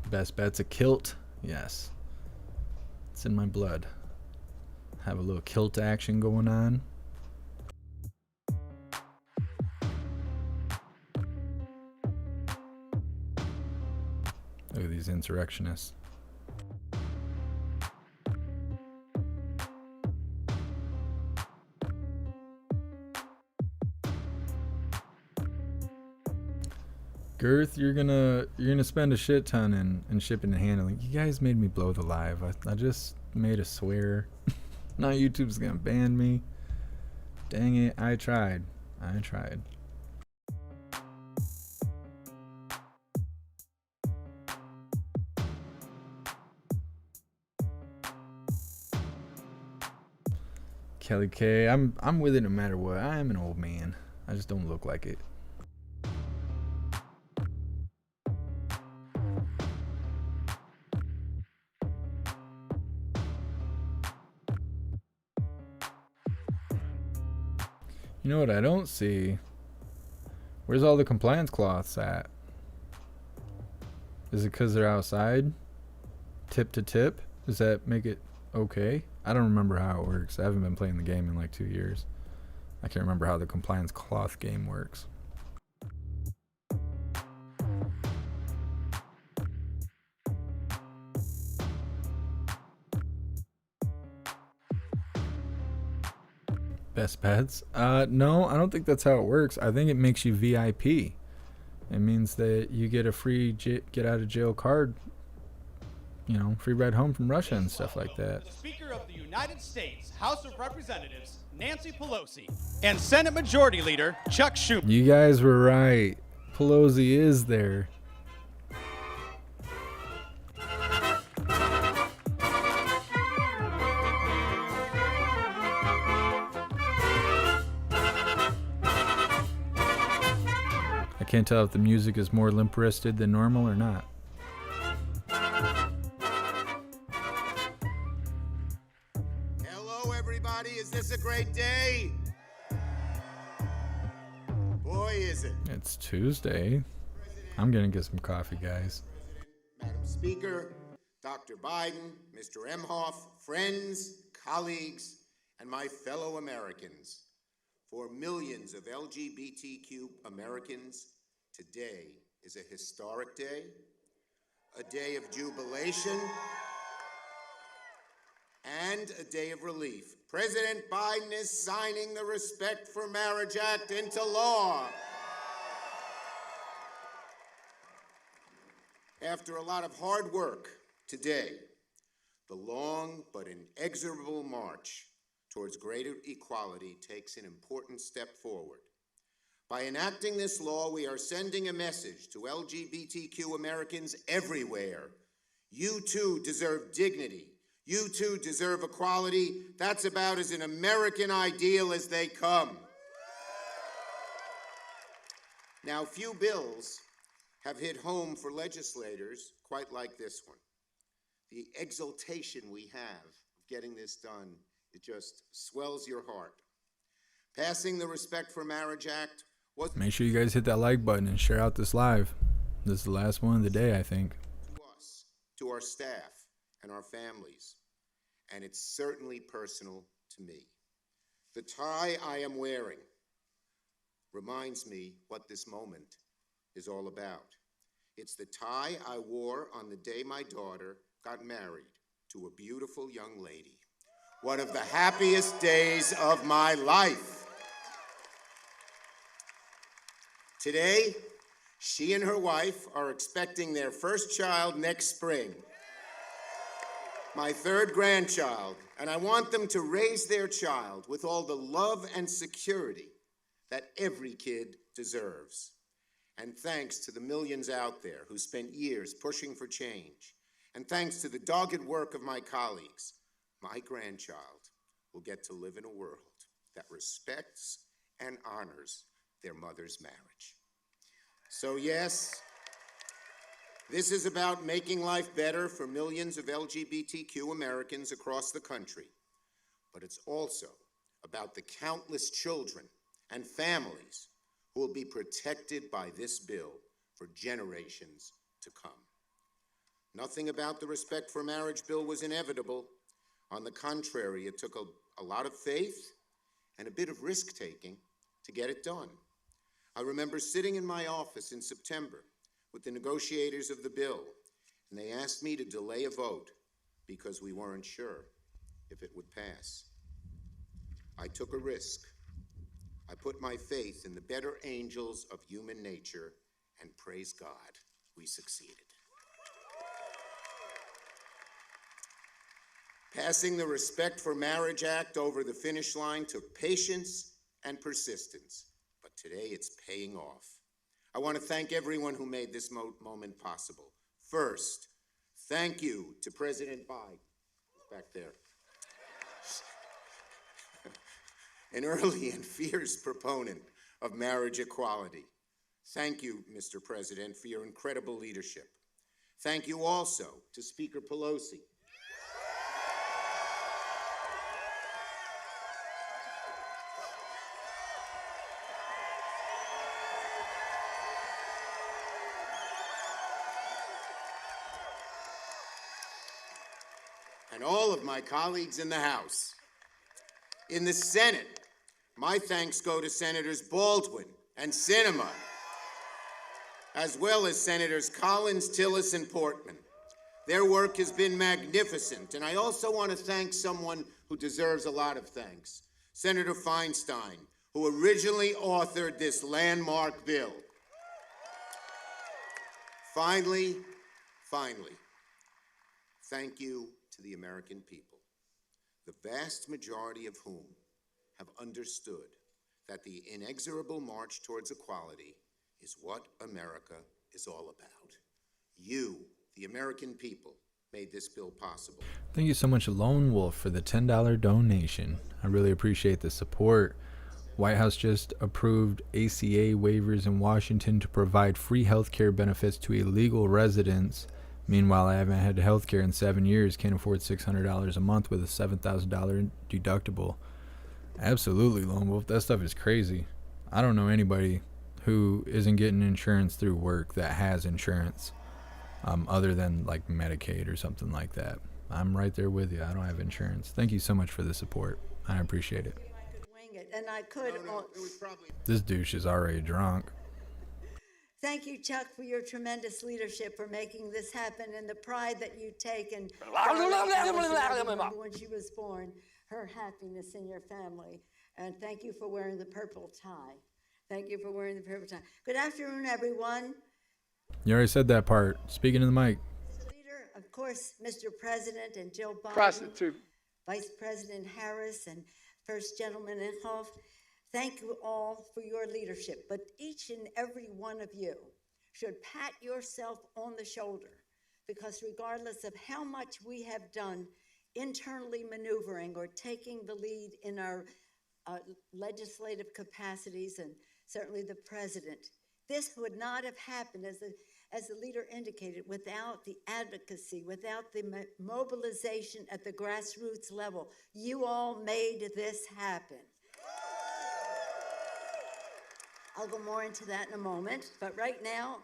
Best bet's a kilt. Yes. It's in my blood. Have a little kilt action going on. Look at these insurrectionists. Girth, you're gonna spend a shit ton in shipping and handling. You guys made me blow the live. I just made a swear. Now YouTube's gonna ban me. Dang it, I tried. Kelly K, I'm with it no matter what. I am an old man. I just don't look like it. You know what I don't see? Where's all the compliance cloths at? Is it because they're outside? Tip to tip? Does that make it okay? I don't remember how it works. I haven't been playing the game in like 2 years. I can't remember how the compliance cloth game works. Best bets? No, I don't think that's how it works. I think it makes you VIP. It means that you get a free get out of jail card. You know, free ride home from Russia and stuff like that. The Speaker of the United States House of Representatives, Nancy Pelosi, and Senate Majority Leader Chuck Schumer. You guys were right. Pelosi is there. can't tell if the music is more limp-wristed than normal or not. Hello, everybody. Is this a great day? Boy, is it. It's Tuesday. I'm gonna get some coffee, guys. Madam Speaker, Dr. Biden, Mr. Emhoff, friends, colleagues, and my fellow Americans. For millions of LGBTQ Americans, today is a historic day, a day of jubilation, and a day of relief. President Biden is signing the Respect for Marriage Act into law. After a lot of hard work today, the long but inexorable march towards greater equality takes an important step forward. By enacting this law, we are sending a message to LGBTQ Americans everywhere. You too deserve dignity. You too deserve equality. That's about as an American ideal as they come. Now, few bills have hit home for legislators quite like this one. The exultation we have of getting this done, it just swells your heart. Passing the Respect for Marriage Act was Make sure you guys hit that like button and share out this live. This is the last one of the day, I think. to us, to our staff, and our families. And it's certainly personal to me. The tie I am wearing reminds me what this moment is all about. It's the tie I wore on the day my daughter got married to a beautiful young lady. One of the happiest days of my life. Today, she and her wife are expecting their first child next spring, my third grandchild, and I want them to raise their child with all the love and security that every kid deserves. And thanks to the millions out there who spent years pushing for change, and thanks to the dogged work of my colleagues, my grandchild will get to live in a world that respects and honors their mother's marriage. So yes, this is about making life better for millions of LGBTQ Americans across the country, but it's also about the countless children and families who will be protected by this bill for generations to come. Nothing about the Respect for Marriage bill was inevitable. On the contrary, it took a lot of faith and a bit of risk-taking to get it done. I remember sitting in my office in September with the negotiators of the bill, and they asked me to delay a vote because we weren't sure if it would pass. I took a risk. I put my faith in the better angels of human nature, and praise God, we succeeded. Passing the Respect for Marriage Act over the finish line took patience and persistence, but today it's paying off. I want to thank everyone who made this moment possible. First, thank you to President Biden, back there, an early and fierce proponent of marriage equality. Thank you, Mr. President, for your incredible leadership. Thank you also to Speaker Pelosi. And all of my colleagues in the House. In the Senate, my thanks go to Senators Baldwin and Sinema, as well as Senators Collins, Tillis, and Portman. Their work has been magnificent, and I also want to thank someone who deserves a lot of thanks, Senator Feinstein, who originally authored this landmark bill. Finally, thank you to the American people, the vast majority of whom have understood that the inexorable march towards equality is what America is all about. You, the American people, made this bill possible. Thank you so much, Lone Wolf, for the $10 donation. I really appreciate the support. White House just approved ACA waivers in Washington to provide free health care benefits to illegal residents. Meanwhile, I haven't had health care in 7 years, can't afford $600 a month with a $7,000 deductible. Absolutely, Lone Wolf. That stuff is crazy. I don't know anybody who isn't getting insurance through work that has insurance, other than like Medicaid or something like that. I'm right there with you. I don't have insurance. Thank you so much for the support. I appreciate it. Wing it, and I could. This douche is already drunk. Thank you, Chuck, for your tremendous leadership for making this happen and the pride that you take in when she was born, her happiness in your family. And thank you for wearing the purple tie. Thank you for wearing the purple tie. Good afternoon, everyone. You already said that part. Speaking to the mic. Leader, of course, Mr. President and Joe Biden. Prostitute. Vice President Harris and First Gentleman Inhofe. Thank you all for your leadership, but each and every one of you should pat yourself on the shoulder, because regardless of how much we have done internally maneuvering or taking the lead in our legislative capacities, and certainly the president, this would not have happened, as the leader indicated, without the advocacy, without the mobilization at the grassroots level. You all made this happen. I'll go more into that in a moment, but right now,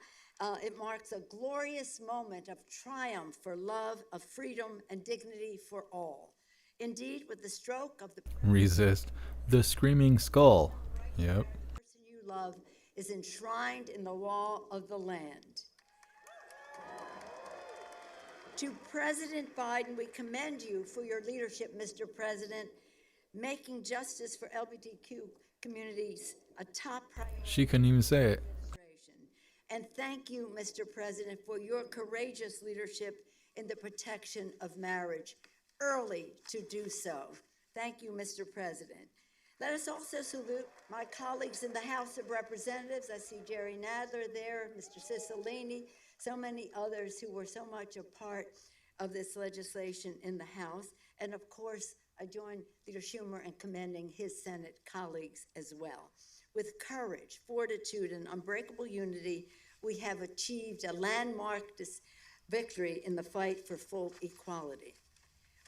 it marks a glorious moment of triumph for love, of freedom, and dignity for all. Indeed, with the stroke of the Resist. The Screaming Skull. Yep. person you love is enshrined in the law of the land. To President Biden, we commend you for your leadership, Mr. President, making justice for LGBTQ communities a top priority. She couldn't even say it. And thank you, Mr. President, for your courageous leadership in the protection of marriage, early to do so. Thank you, Mr. President. Let us also salute my colleagues in the House of Representatives. I see Jerry Nadler there, Mr. Cicilline, so many others who were so much a part of this legislation in the House. And of course, I join Leader Schumer in commending his Senate colleagues as well. With courage, fortitude, and unbreakable unity, we have achieved a landmark victory in the fight for full equality.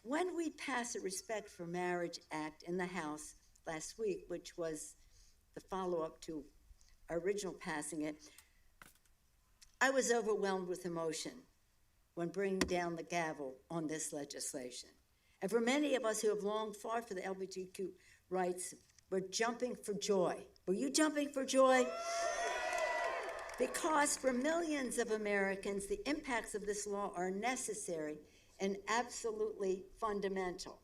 When we passed the Respect for Marriage Act in the House last week, which was the follow-up to our original passing it, I was overwhelmed with emotion when bringing down the gavel on this legislation. And for many of us who have long fought for the LGBTQ rights, we're jumping for joy. Were you jumping for joy? Because for millions of Americans, the impacts of this law are necessary and absolutely fundamental.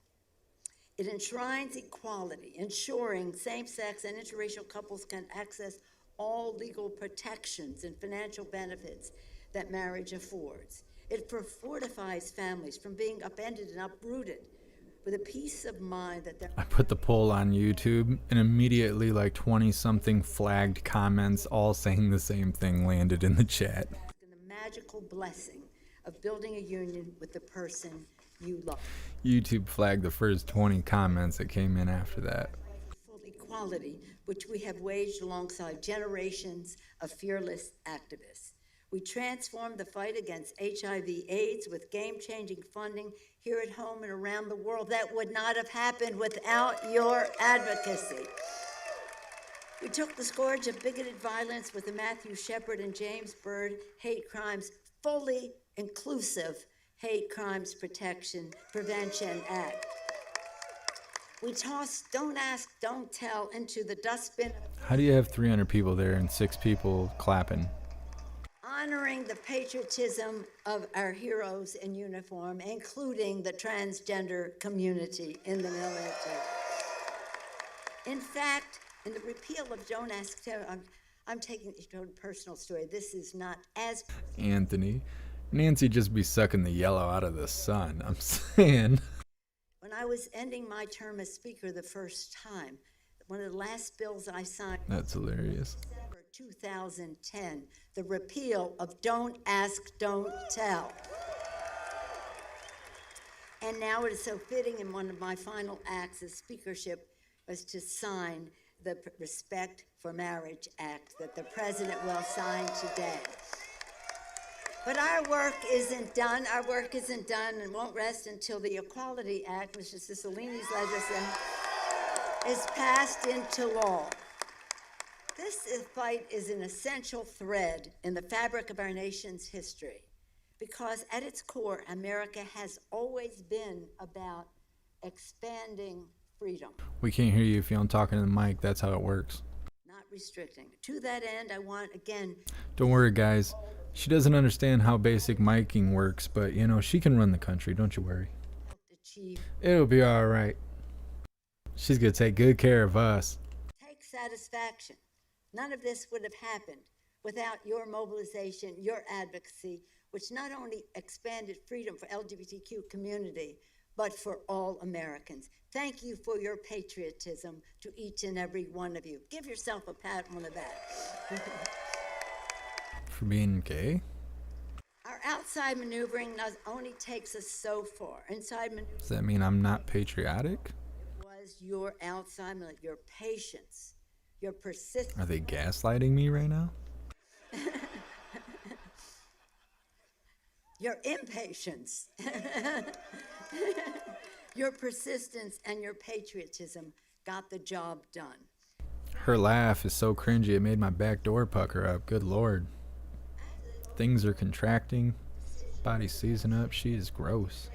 It enshrines equality, ensuring same-sex and interracial couples can access all legal protections and financial benefits that marriage affords. It fortifies families from being upended and uprooted with a peace of mind that they're... I put the poll on YouTube, and immediately like 20-something flagged comments all saying the same thing landed in the chat. ...and the magical blessing of building a union with the person you love. YouTube flagged the first 20 comments that came in after that. Full equality, which we have waged alongside generations of fearless activists. We transformed the fight against HIV/AIDS with game-changing funding here at home and around the world. That would not have happened without your advocacy. We took the scourge of bigoted violence with the Matthew Shepard and James Byrd hate crimes fully inclusive Hate Crimes Prevention Act. We tossed Don't Ask, Don't Tell into the dustbin. How do you have 300 people there and 6 people clapping? Honoring the patriotism of our heroes in uniform, including the transgender community in the military. In fact, in the repeal of Don't Ask, Tell, I'm taking it to a personal story. This is not as... Anthony. Nancy just be sucking the yellow out of the sun. I'm saying. When I was ending my term as Speaker the first time, one of the last bills I signed... That's hilarious. December 2010, the repeal of Don't Ask, Don't Tell. And now it is so fitting, and one of my final acts as speakership was to sign the Respect for Marriage Act that the President will sign today. But our work isn't done. Our work isn't done and won't rest until the Equality Act, Mr. Cicilline's legislation, is passed into law. This fight is an essential thread in the fabric of our nation's history because at its core, America has always been about expanding freedom, We can't hear you if you don't talk into the mic. That's how it works. not restricting. To that end, I want, again, Don't worry, guys. She doesn't understand how basic miking works, but you know, she can run the country. Don't you worry. achieve, It'll be all right. She's gonna take good care of us. take satisfaction. None of this would have happened without your mobilization, your advocacy, which not only expanded freedom for LGBTQ community, but for all Americans. Thank you for your patriotism to each and every one of you. Give yourself a pat on the back. For being gay? Our outside maneuvering not only takes us so far. Inside maneuvering Does that mean I'm not patriotic? was your outside, your patience, your persistence. Are they gaslighting me right now? Your impatience, your persistence, and your patriotism got the job done. Her laugh is so cringy it made my back door pucker up. Good lord. Things are contracting. Body's seizing up. She is gross.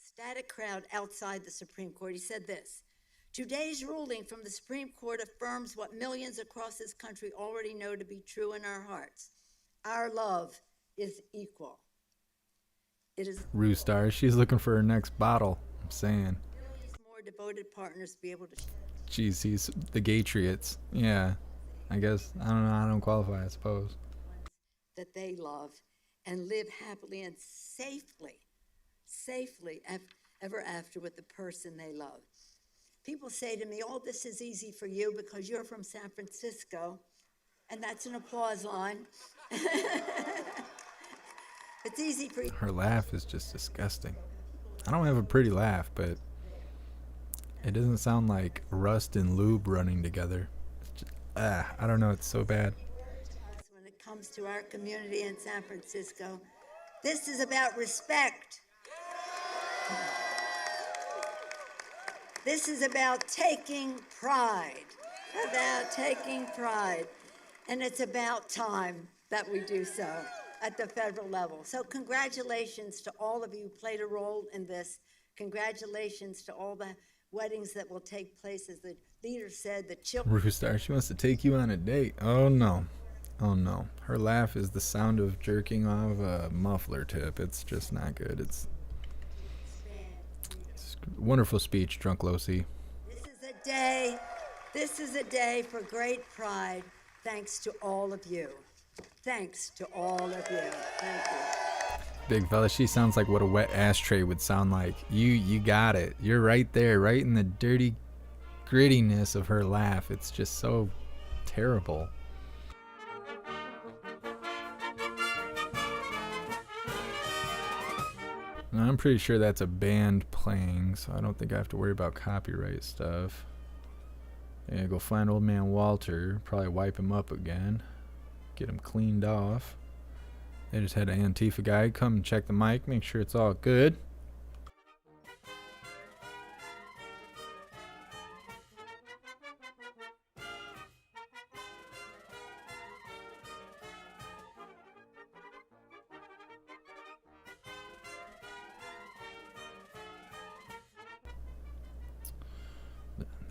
Ecstatic crowd outside the Supreme Court. He said this: today's ruling from the Supreme Court affirms what millions across this country already know to be true in our hearts. Our love is equal. It is Rue Star, she's looking for her next bottle. I'm saying. more devoted partners to be able to Jeez, he's the Gatriots. Yeah. I guess, I don't know, I don't qualify, I suppose. that they love and live happily and safely ever after with the person they love. People say to me, oh, this is easy for you because you're from San Francisco, and that's an applause line. It's easy for you. Her laugh is just disgusting. I don't have a pretty laugh, but it doesn't sound like rust and lube running together. It's just, I don't know, it's so bad. When it comes to our community in San Francisco, this is about respect. This is about taking pride, and it's about time that we do so at the federal level. So congratulations to all of you who played a role in this. Congratulations to all the weddings that will take place, as the leader said, the children. Rue Star, she wants to take you on a date. Oh no. Oh no. Her laugh is the sound of jerking off a muffler tip. It's just not good. It's wonderful speech, Drunk Losi. This is a day for great pride, thanks to all of you. Thanks to all of you. Thank you. Big fella, she sounds like what a wet ashtray would sound like. You got it. You're right there, right in the dirty grittiness of her laugh. It's just so terrible. Now, I'm pretty sure that's a band playing, so I don't think I have to worry about copyright stuff. Yeah, go find old man Walter, probably wipe him up again, get him cleaned off. They just had an Antifa guy come and check the mic, make sure it's all good.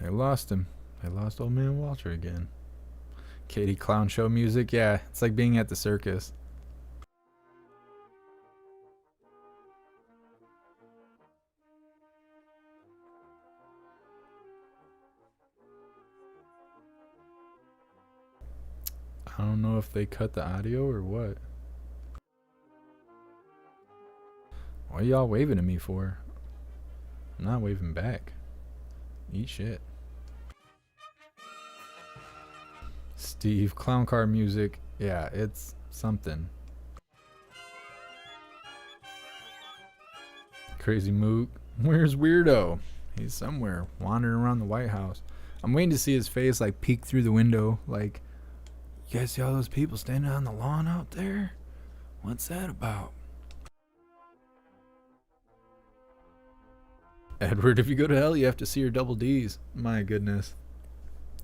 They lost him. They lost old man Walter again. Katie Clown Show music, yeah, it's like being at the circus. I don't know if they cut the audio or what. What are y'all waving at me for? I'm not waving back. Eat shit. Steve, clown car music. Yeah, it's something. Crazy Mook. Where's Weirdo? He's somewhere wandering around the White House. I'm waiting to see his face like peek through the window. Like, you guys see all those people standing on the lawn out there? What's that about? Edward, if you go to hell, you have to see your double D's. My goodness.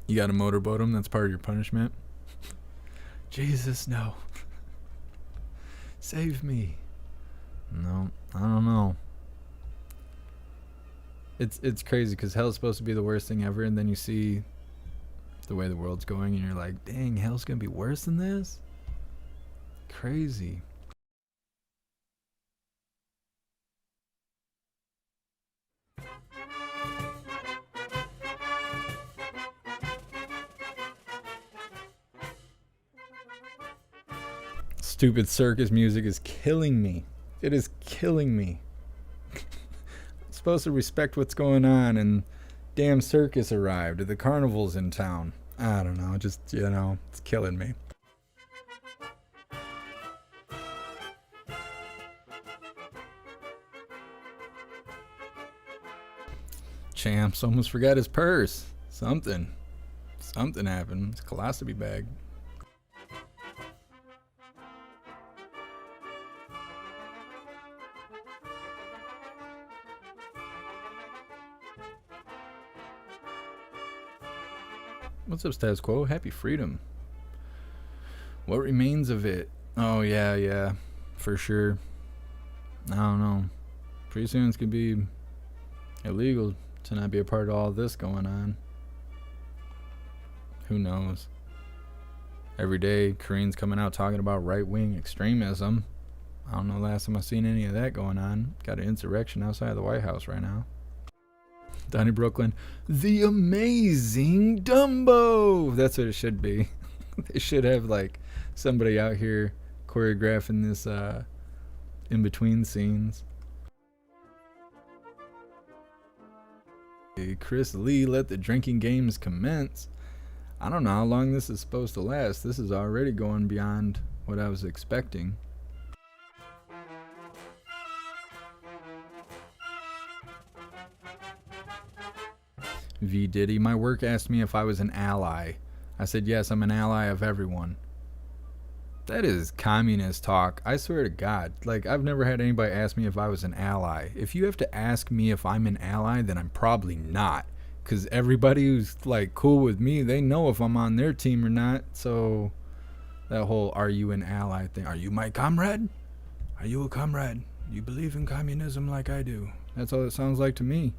You got to motorboat him? That's part of your punishment? Jesus, no. Save me. No, I don't know. It's crazy because hell's supposed to be the worst thing ever, and then you see the way the world's going, and you're like, dang, hell's gonna be worse than this? Crazy. Stupid circus music is killing me. It is killing me. I'm supposed to respect what's going on, and damn circus arrived. The carnival's in town. I don't know. Just, it's killing me. Champs almost forgot his purse. Something happened. His colostomy bag. What's up, status quo? Happy freedom. What remains of it? Oh, yeah, for sure. I don't know. Pretty soon it's going to be illegal to not be a part of all this going on. Who knows? Every day, Koreans coming out talking about right-wing extremism. I don't know the last time I've seen any of that going on. Got an insurrection outside of the White House right now. Donnie Brooklyn, the amazing Dumbo. That's what it should be. They should have like somebody out here choreographing this in between scenes. Chris Lee, let the drinking games commence. I don't know how long this is supposed to last. This is already going beyond what I was expecting. V Diddy, my work asked me if I was an ally. I said, yes, I'm an ally of everyone. That is communist talk. I swear to God. Like, I've never had anybody ask me if I was an ally. If you have to ask me if I'm an ally, then I'm probably not. Because everybody who's, like, cool with me, they know if I'm on their team or not. So, that whole, are you an ally thing? Are you my comrade? Are you a comrade? You believe in communism like I do. That's all it sounds like to me.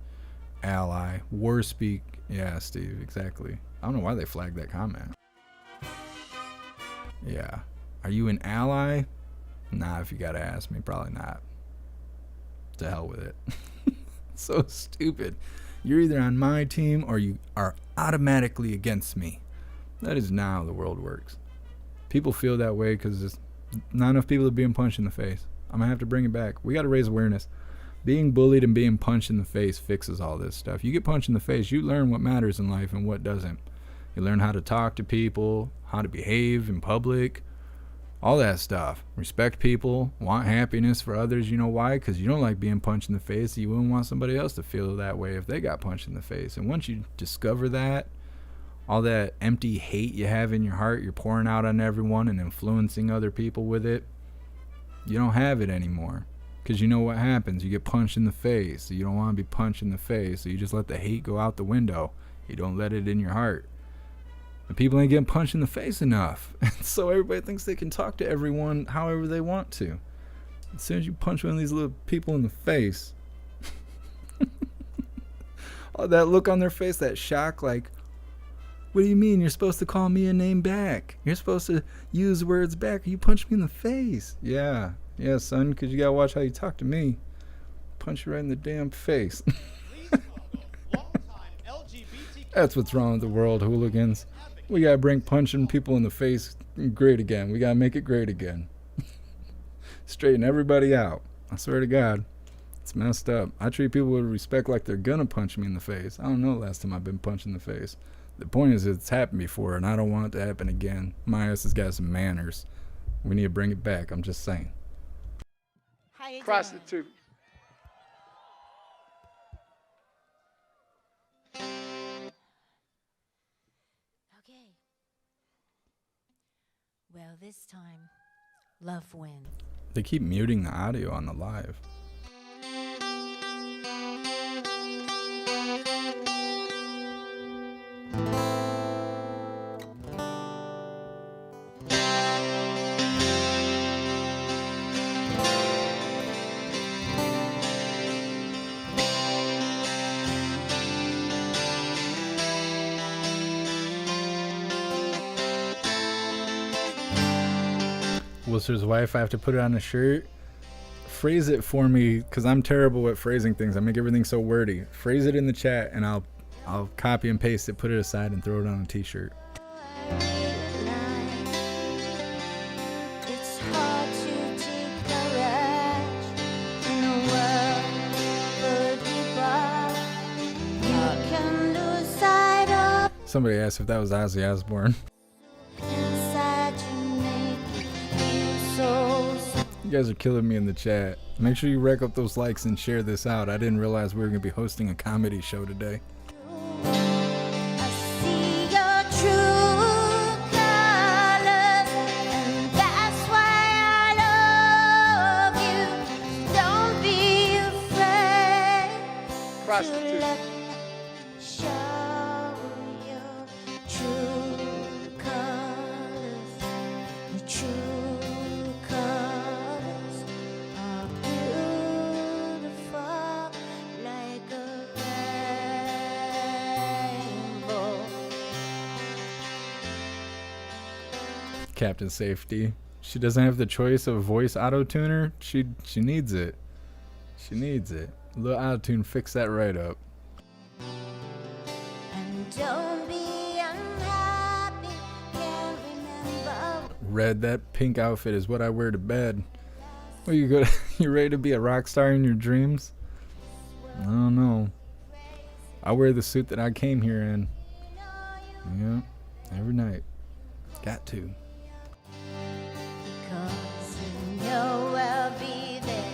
Ally. War speak. Yeah, Steve, exactly. I don't know why they flagged that comment. Yeah. Are you an ally? Nah, if you gotta ask me, probably not. To hell with it. So stupid. You're either on my team or you are automatically against me. That is not how the world works. People feel that way because not enough people are being punched in the face. I'm gonna have to bring it back. We gotta raise awareness. Being bullied and being punched in the face fixes all this stuff. You get punched in the face, you learn what matters in life and what doesn't. You learn how to talk to people, how to behave in public, all that stuff. Respect people, want happiness for others. You know why? Because you don't like being punched in the face. You wouldn't want somebody else to feel that way if they got punched in the face. And once you discover that, all that empty hate you have in your heart, you're pouring out on everyone and influencing other people with it, you don't have it anymore. Because you know what happens. You get punched in the face. So you don't want to be punched in the face. So you just let the hate go out the window. You don't let it in your heart. And people ain't getting punched in the face enough. And so everybody thinks they can talk to everyone however they want to. As soon as you punch one of these little people in the face, oh, that look on their face, that shock, like, what do you mean? You're supposed to call me a name back. You're supposed to use words back. You punched me in the face. Yeah, son, because you got to watch how you talk to me. Punch you right in the damn face. That's what's wrong with the world, hooligans. We got to bring punching people in the face great again. We got to make it great again. Straighten everybody out. I swear to God, it's messed up. I treat people with respect like they're going to punch me in the face. I don't know the last time I've been punched in the face. The point is it's happened before, and I don't want it to happen again. My ass has got some manners. We need to bring it back. I'm just saying. Prostitute. Well, this time, love wins. They keep muting the audio on the live. Worcester's wife, I have to put it on a shirt. Phrase it for me, because I'm terrible at phrasing things. I make everything so wordy. Phrase it in the chat, and I'll copy and paste it, put it aside, and throw it on a t-shirt. It's hard to take courage in a world full of people. You can lose sight of Somebody asked if that was Ozzy Osbourne. inside you, make you so. You guys are killing me in the chat. Make sure you rack up those likes and share this out. I didn't realize we were going to be hosting a comedy show today. See your true colors, and that's why I love you. Don't be afraid to let show your true colors. Your true colors are beautiful like a rainbow. Captain Safety. She doesn't have the choice of voice auto-tuner. She needs it. She needs it. A little auto-tune, fix that right up. And don't be unhappy, can't remember. Red, that pink outfit is what I wear to bed. Well, you ready to be a rock star in your dreams? I don't know. I wear the suit that I came here in. Yeah, every night. Got to. Cause you know I'll be there,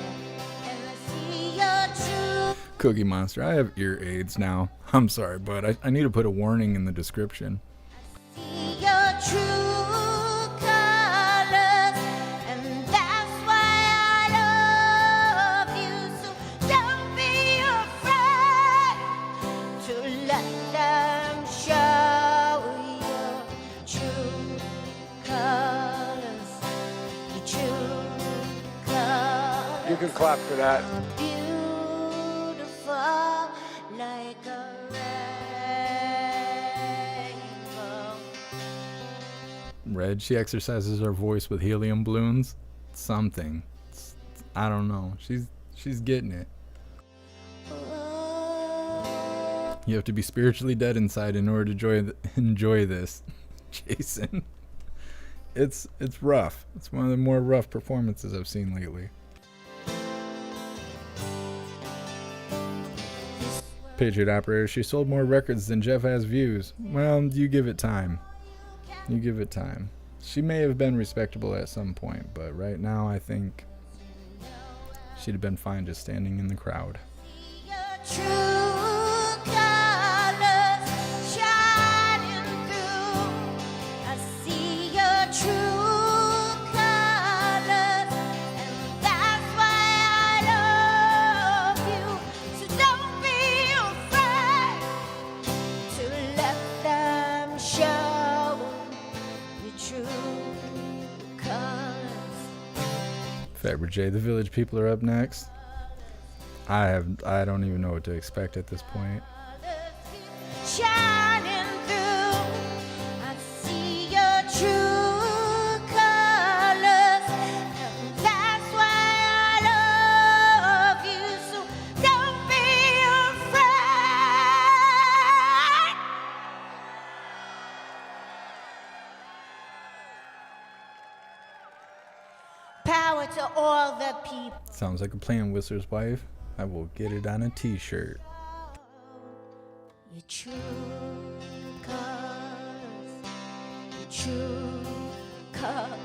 and I see your true. Cookie Monster, I have ear aids now. I'm sorry, but I need to put a warning in the description. See your true colors, and that's why I love you. So don't be afraid to let them show your true colors. Your true colors. You can clap for that. Beautiful like a rainbow. Red, she exercises her voice with helium balloons. Something. I don't know. She's getting it. You have to be spiritually dead inside in order to enjoy this. Jason. It's rough. It's one of the more rough performances I've seen lately. Patriot Operator, she sold more records than Jeff has views. Well, you give it time. You give it time. She may have been respectable at some point, but right now I think she'd have been fine just standing in the crowd. True colors shining through. I see your true colors, and that's why I love you. So don't be afraid to let them show your true colors. Faber J, the Village People are up next. I don't even know what to expect at this point. Shining through, I see your true colors, and that's why I love you. So don't be afraid. Power to all the people. Sounds like a plan, Whistler's wife. I will get it on a t-shirt. Your true colors, your true colors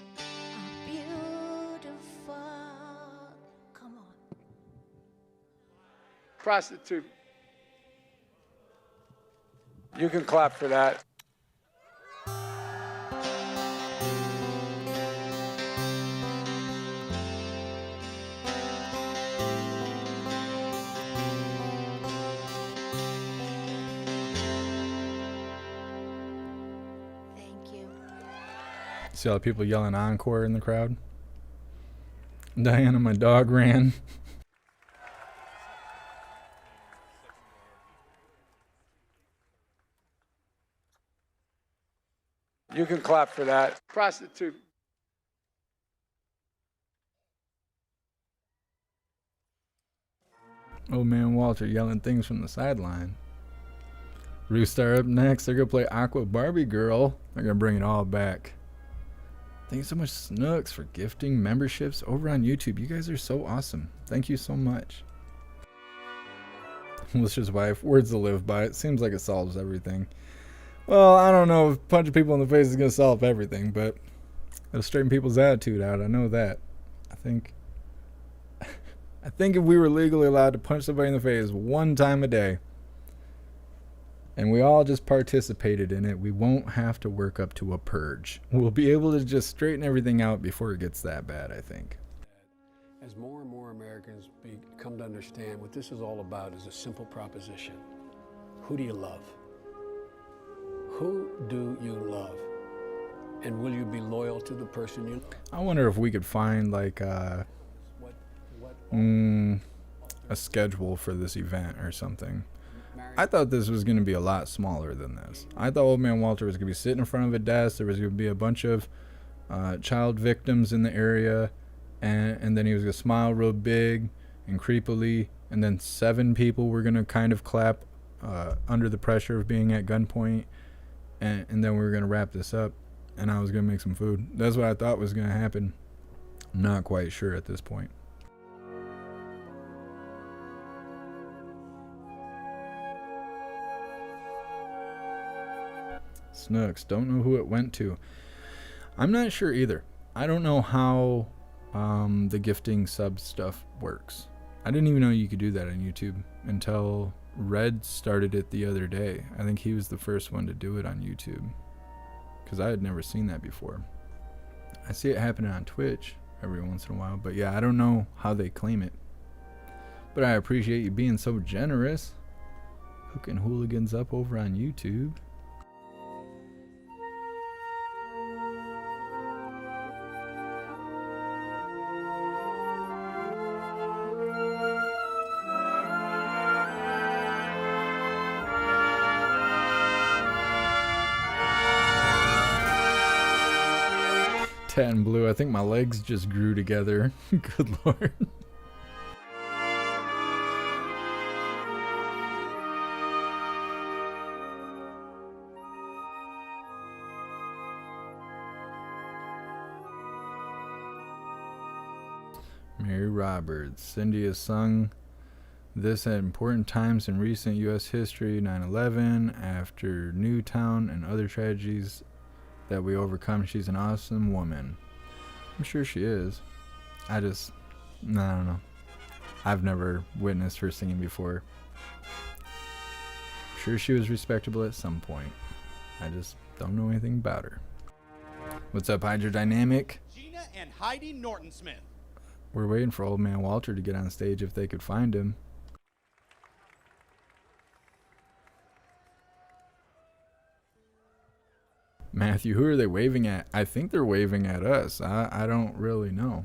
are beautiful. Come on. Prostitute. You can clap for that. Thank you. See all the people yelling encore in the crowd? Diana, my dog, ran. You can clap for that. Prostitute. Old man Walter yelling things from the sideline. Roostar up next. They're going to play Aqua Barbie Girl. They're going to bring it all back. Thank you so much, Snooks, for gifting memberships over on YouTube. You guys are so awesome. Thank you so much. Militia's wife, words to live by. It seems like it solves everything. Well, I don't know if punching people in the face is going to solve everything, but it'll straighten people's attitude out. I know that. I think if we were legally allowed to punch somebody in the face one time a day, and we all just participated in it, we won't have to work up to a purge. We'll be able to just straighten everything out before it gets that bad, I think. As more and more Americans come to understand what this is all about is a simple proposition. Who do you love? Who do you love? And will you be loyal to the person you love? I wonder if we could find like a schedule for this event or something. I thought this was going to be a lot smaller than this. I thought Old Man Walter was going to be sitting in front of a desk. There was going to be a bunch of child victims in the area. And then he was going to smile real big and creepily. And then 7 people were going to kind of clap under the pressure of being at gunpoint. And then we were going to wrap this up. And I was going to make some food. That's what I thought was going to happen. I'm not quite sure at this point. Snooks, don't know who it went to. I'm not sure either. I don't know how the gifting sub stuff works. I didn't even know you could do that on YouTube until Red started it the other day. I think he was the first one to do it on YouTube because I had never seen that before. I see it happening on Twitch every once in a while, but yeah, I don't know how they claim it. But I appreciate you being so generous. Hooking Hooligans up over on YouTube. Tan and blue. I think my legs just grew together. Good Lord. Mary Roberts. Cindy has sung this at important times in recent U.S. history, 9/11, after Newtown, and other tragedies that we overcome. She's an awesome woman. I'm sure she is. I don't know. I've never witnessed her singing before. I'm sure she was respectable at some point. I just don't know anything about her. What's up, Hydrodynamic? Gina and Heidi Norton-Smith. We're waiting for Old Man Walter to get on stage if they could find him. Matthew, who are they waving at? I think they're waving at us. I don't really know.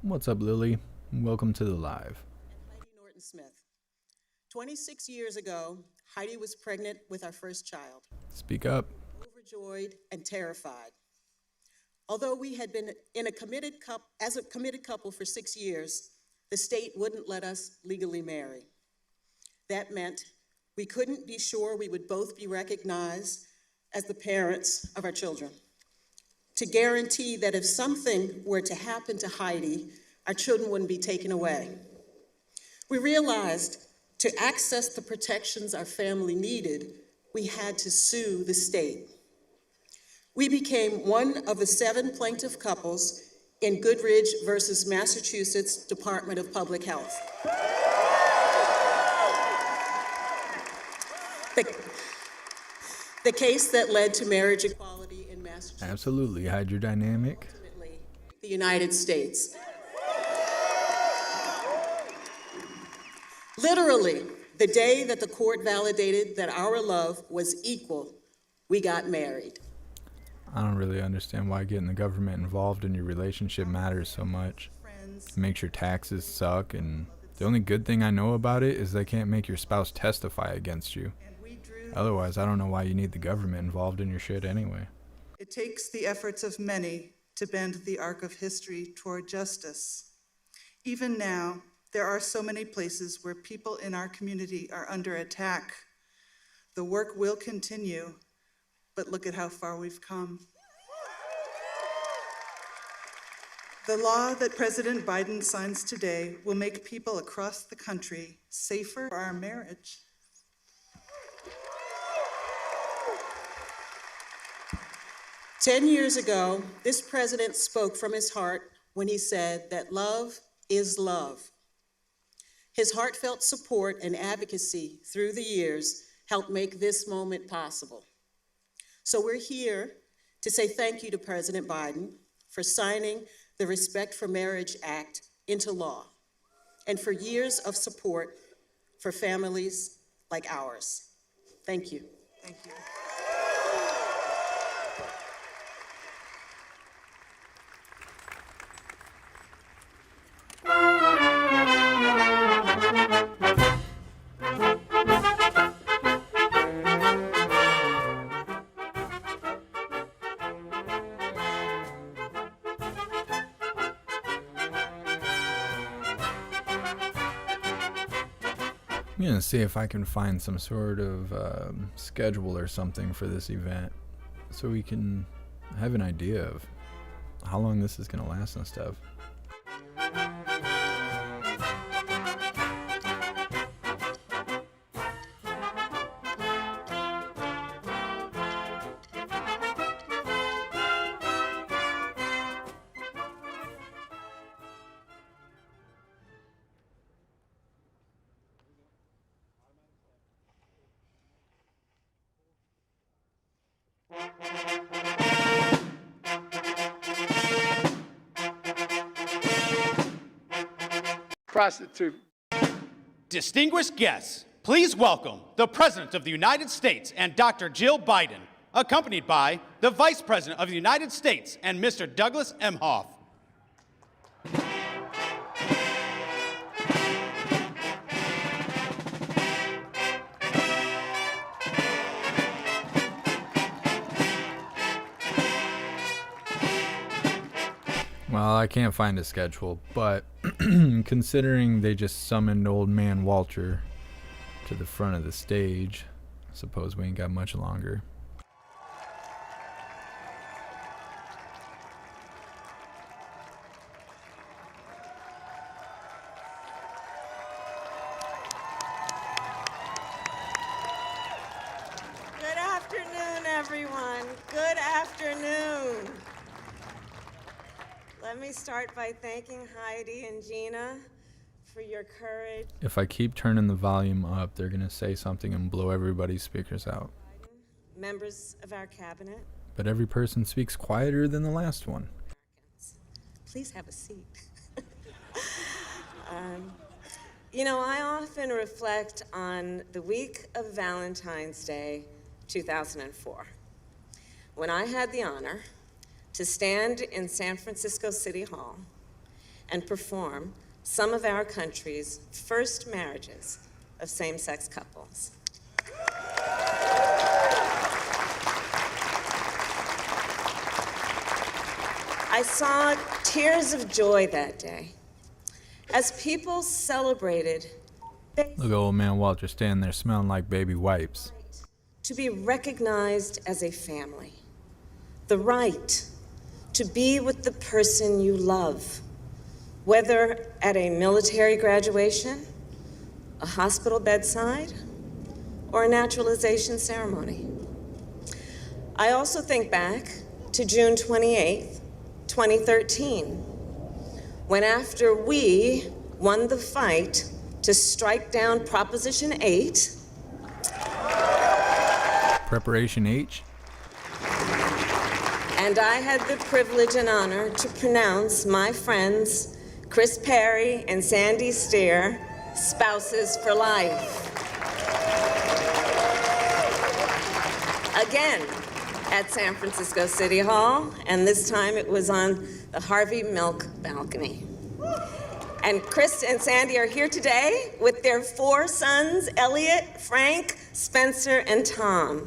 What's up, Lily? Welcome to the live. Heidi Norton-Smith. 26 years ago, Heidi was pregnant with our first child. Speak up. Overjoyed and terrified. Although we had been in a committed couple for 6 years, the state wouldn't let us legally marry. That meant we couldn't be sure we would both be recognized as the parents of our children. To guarantee that if something were to happen to Heidi, our children wouldn't be taken away. We realized to access the protections our family needed, we had to sue the state. We became one of the 7 plaintiff couples in Goodridge versus Massachusetts Department of Public Health. The case that led to marriage equality in Massachusetts. Absolutely, hydrodynamic. The United States. Literally, the day that the court validated that our love was equal, we got married. I don't really understand why getting the government involved in your relationship matters so much. It makes your taxes suck, and the only good thing I know about it is they can't make your spouse testify against you. Otherwise, I don't know why you need the government involved in your shit anyway. It takes the efforts of many to bend the arc of history toward justice. Even now, there are so many places where people in our community are under attack. The work will continue, but look at how far we've come. The law that President Biden signs today will make people across the country safer for our marriage. "10 years ago, this president spoke from his heart when he said that love is love. His heartfelt support and advocacy through the years helped make this moment possible. So we're here to say thank you to President Biden for signing the Respect for Marriage Act into law and for years of support for families like ours. Thank you." Thank you. I'm gonna see if I can find some sort of schedule or something for this event so we can have an idea of how long this is gonna last and stuff. Prostitute. Distinguished guests, please welcome the President of the United States and Dr. Jill Biden, accompanied by the Vice President of the United States and Mr. Douglas Emhoff. Well, I can't find a schedule, but considering they just summoned old man Walter to the front of the stage, I suppose we ain't got much longer. Good afternoon, everyone. Good afternoon. Let me start by thanking Heidi and Gina for your courage. If I keep turning the volume up, they're gonna say something and blow everybody's speakers out. Members of our cabinet, But every person speaks quieter than the last one. please have a seat. You know, I often reflect on the week of Valentine's Day, 2004, when I had the honor to stand in San Francisco City Hall and perform some of our country's first marriages of same-sex couples. I saw tears of joy that day as people celebrated Look at old man Walter standing there smelling like baby wipes. to be recognized as a family, the right to be with the person you love, whether at a military graduation, a hospital bedside, or a naturalization ceremony. I also think back to June 28th, 2013, when after we won the fight to strike down Proposition 8, Preparation H? and I had the privilege and honor to pronounce my friends Chris Perry and Sandy Steer spouses for life. Again, at San Francisco City Hall, and this time it was on the Harvey Milk balcony. And Chris and Sandy are here today with their 4 sons, Elliot, Frank, Spencer, and Tom.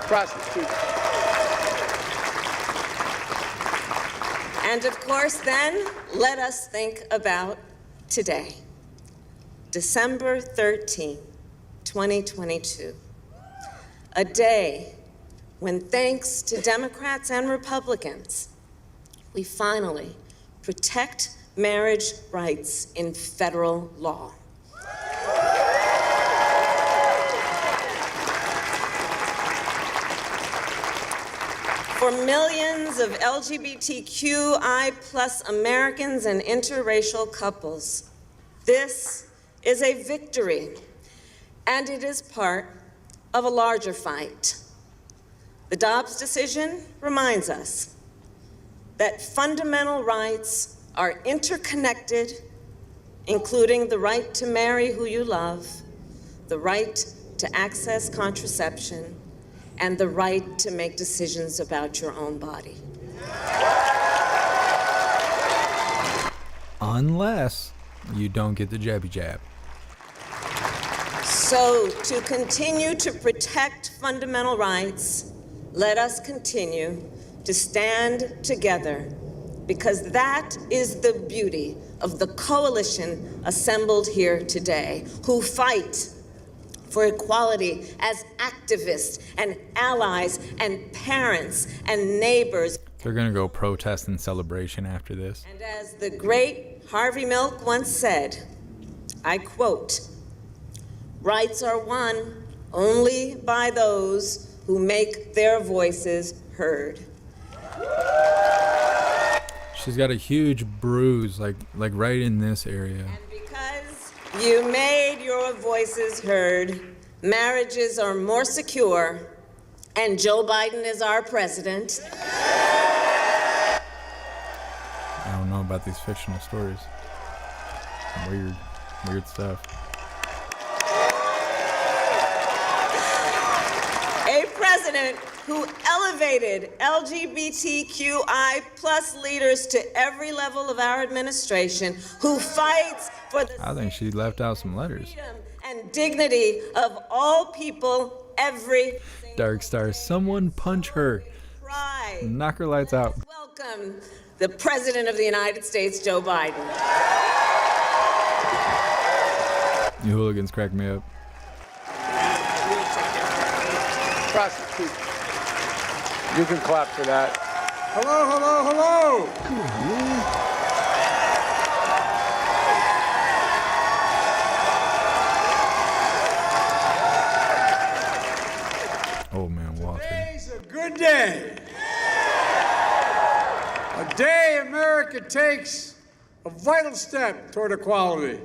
Prostitute. And of course, then, let us think about today, December 13, 2022, a day when, thanks to Democrats and Republicans, we finally protect marriage rights in federal law. For millions of LGBTQI+ Americans and interracial couples, this is a victory, and it is part of a larger fight. The Dobbs decision reminds us that fundamental rights are interconnected, including the right to marry who you love, the right to access contraception, and the right to make decisions about your own body. Unless you don't get the jabby jab. So, to continue to protect fundamental rights, let us continue to stand together, because that is the beauty of the coalition assembled here today, who fight for equality as activists and allies and parents and neighbors. They're gonna go protest in celebration after this. And as the great Harvey Milk once said, I quote, "Rights are won only by those who make their voices heard." She's got a huge bruise, like right in this area. You made your voices heard. Marriages are more secure, and Joe Biden is our president. I don't know about these fictional stories. Weird stuff. A president who elevated LGBTQI+ leaders to every level of our administration, who fights for the I think she left out some letters. and dignity of all people every Dark Star, someone punch her. pride. Knock her lights out. Welcome the President of the United States, Joe Biden. You hooligans crack me up. Prostitute. You can clap for that. Hello, hello, hello. Oh man, Walter. Today's a good day. A day America takes a vital step toward equality,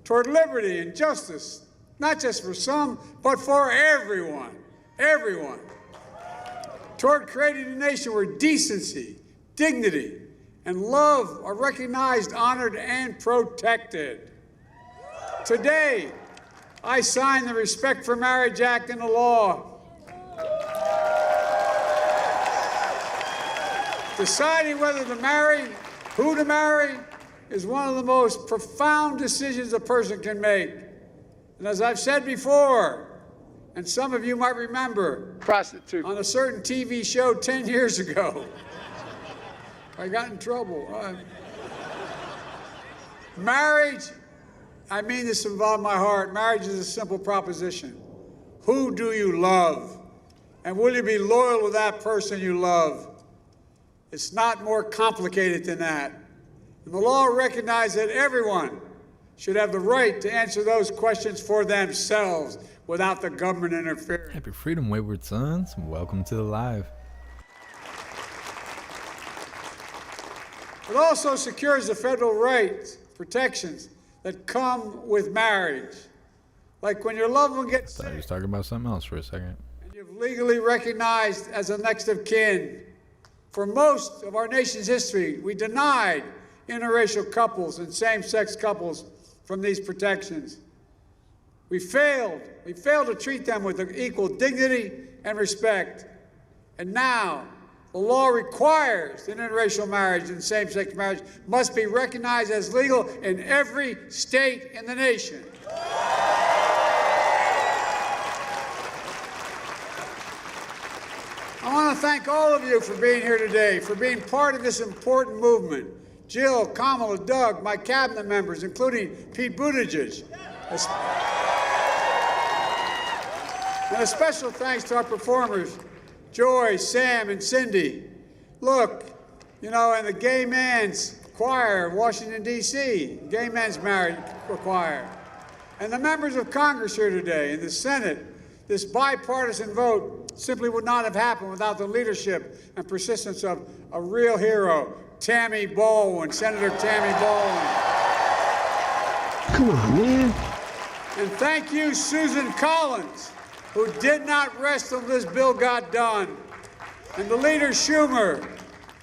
toward liberty and justice, not just for some, but for everyone. Everyone. Toward creating a nation where decency, dignity, and love are recognized, honored, and protected. Today, I sign the Respect for Marriage Act into law. Deciding whether to marry, who to marry, is one of the most profound decisions a person can make. And as I've said before, and some of you might remember, prostitute, on a certain TV show 10 years ago, I got in trouble. Marriage, I mean this from the bottom of my heart, marriage is a simple proposition. Who do you love? And will you be loyal to that person you love? It's not more complicated than that. And the law recognizes that everyone should have the right to answer those questions for themselves without the government interfering. Happy freedom, wayward sons. Welcome to the live. It also secures the federal rights, protections that come with marriage. Like when your loved one gets I thought he was talking about something else for a second. and you're legally recognized as a next of kin. For most of our nation's history, we denied interracial couples and same-sex couples from these protections. We failed to treat them with equal dignity and respect. And now, the law requires that interracial marriage and same-sex marriage must be recognized as legal in every state in the nation. I want to thank all of you for being here today, for being part of this important movement. Jill, Kamala, Doug, my cabinet members, including Pete Buttigieg. And a special thanks to our performers, Joy, Sam, and Cindy. Look, you know, and the Gay Men's Choir of Washington, D.C., Gay Men's Marriage Choir. And the members of Congress here today, and the Senate. This bipartisan vote simply would not have happened without the leadership and persistence of a real hero, Tammy Baldwin, Senator Tammy Baldwin. Come on, man. And thank you, Susan Collins, who did not rest until this bill got done. And the leader, Schumer,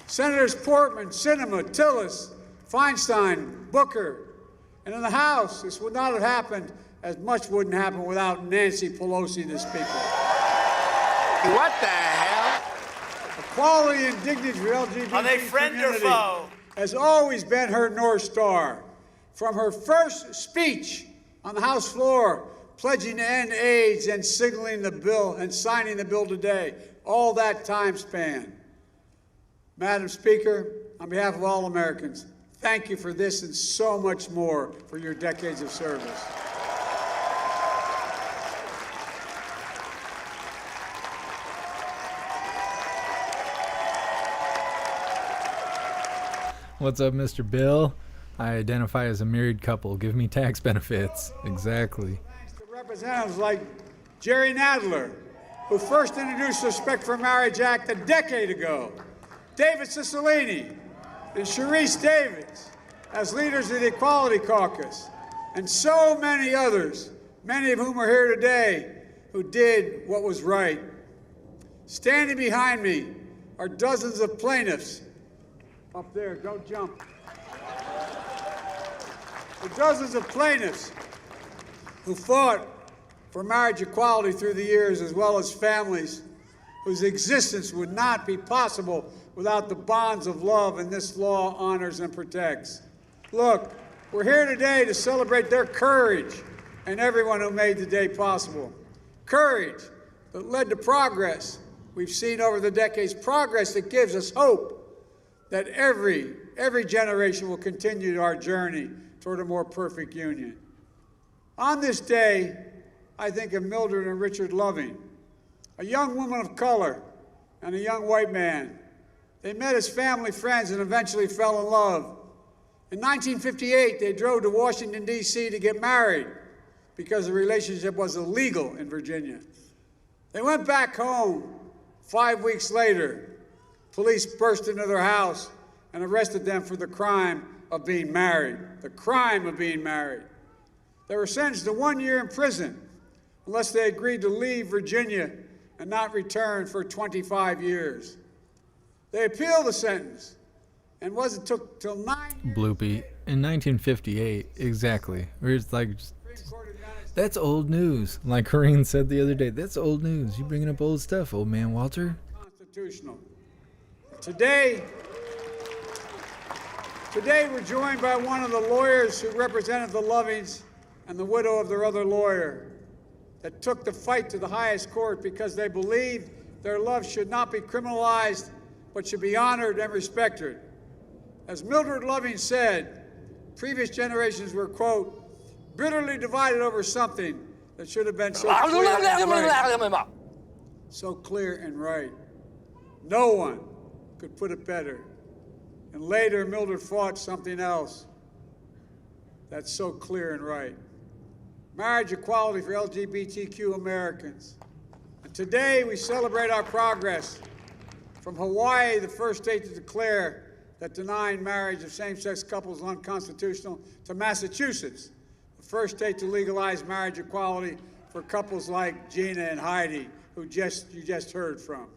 Senators Portman, Sinema, Tillis, Feinstein, Booker. And in the House, this would not have happened, as much wouldn't happen without Nancy Pelosi, the Speaker. What the hell? Equality and dignity for LGBT Are they friend or community foe? has always been her North Star. From her first speech on the House floor, pledging to end AIDS and signaling the bill and signing the bill today, all that time span. Madam Speaker, on behalf of all Americans, thank you for this and so much more for your decades of service. What's up, Mr. Bill? I identify as a married couple. Give me tax benefits. Exactly. Representatives like Jerry Nadler, who first introduced the Respect for Marriage Act a decade ago, David Cicilline, and Sharice Davids as leaders of the Equality Caucus, and so many others, many of whom are here today, who did what was right. Standing behind me are dozens of plaintiffs. Up there, don't jump. The dozens of plaintiffs who fought for marriage equality through the years, as well as families whose existence would not be possible without the bonds of love and this law honors and protects. Look, we're here today to celebrate their courage and everyone who made the day possible. Courage that led to progress we've seen over the decades, progress that gives us hope that every generation will continue our journey toward a more perfect union. On this day, I think of Mildred and Richard Loving, a young woman of color and a young white man. They met as family friends and eventually fell in love. In 1958, they drove to Washington, D.C. to get married because the relationship was illegal in Virginia. They went back home. 5 weeks later, police burst into their house and arrested them for the crime of being married. The crime of being married. They were sentenced to 1 year in prison unless they agreed to leave Virginia and not return for 25 years. They appealed the sentence and wasn't took till 9 years. Bloopy. In 1958, exactly. Where it's like, that's old news. Like Corrine said the other day, that's old news. You bringing up old stuff, old man Walter. Constitutional. Today we're joined by one of the lawyers who represented the Lovings and the widow of their other lawyer that took the fight to the highest court because they believed their love should not be criminalized but should be honored and respected. As Mildred Loving said, previous generations were, quote, bitterly divided over something that should have been so clear and right. So clear and right. No one could put it better. And later, Mildred fought something else. that's so clear and right. Marriage equality for LGBTQ Americans. And today we celebrate our progress from Hawaii, the first state to declare that denying marriage of same-sex couples is unconstitutional, to Massachusetts, the first state to legalize marriage equality for couples like Gina and Heidi, who you just heard from.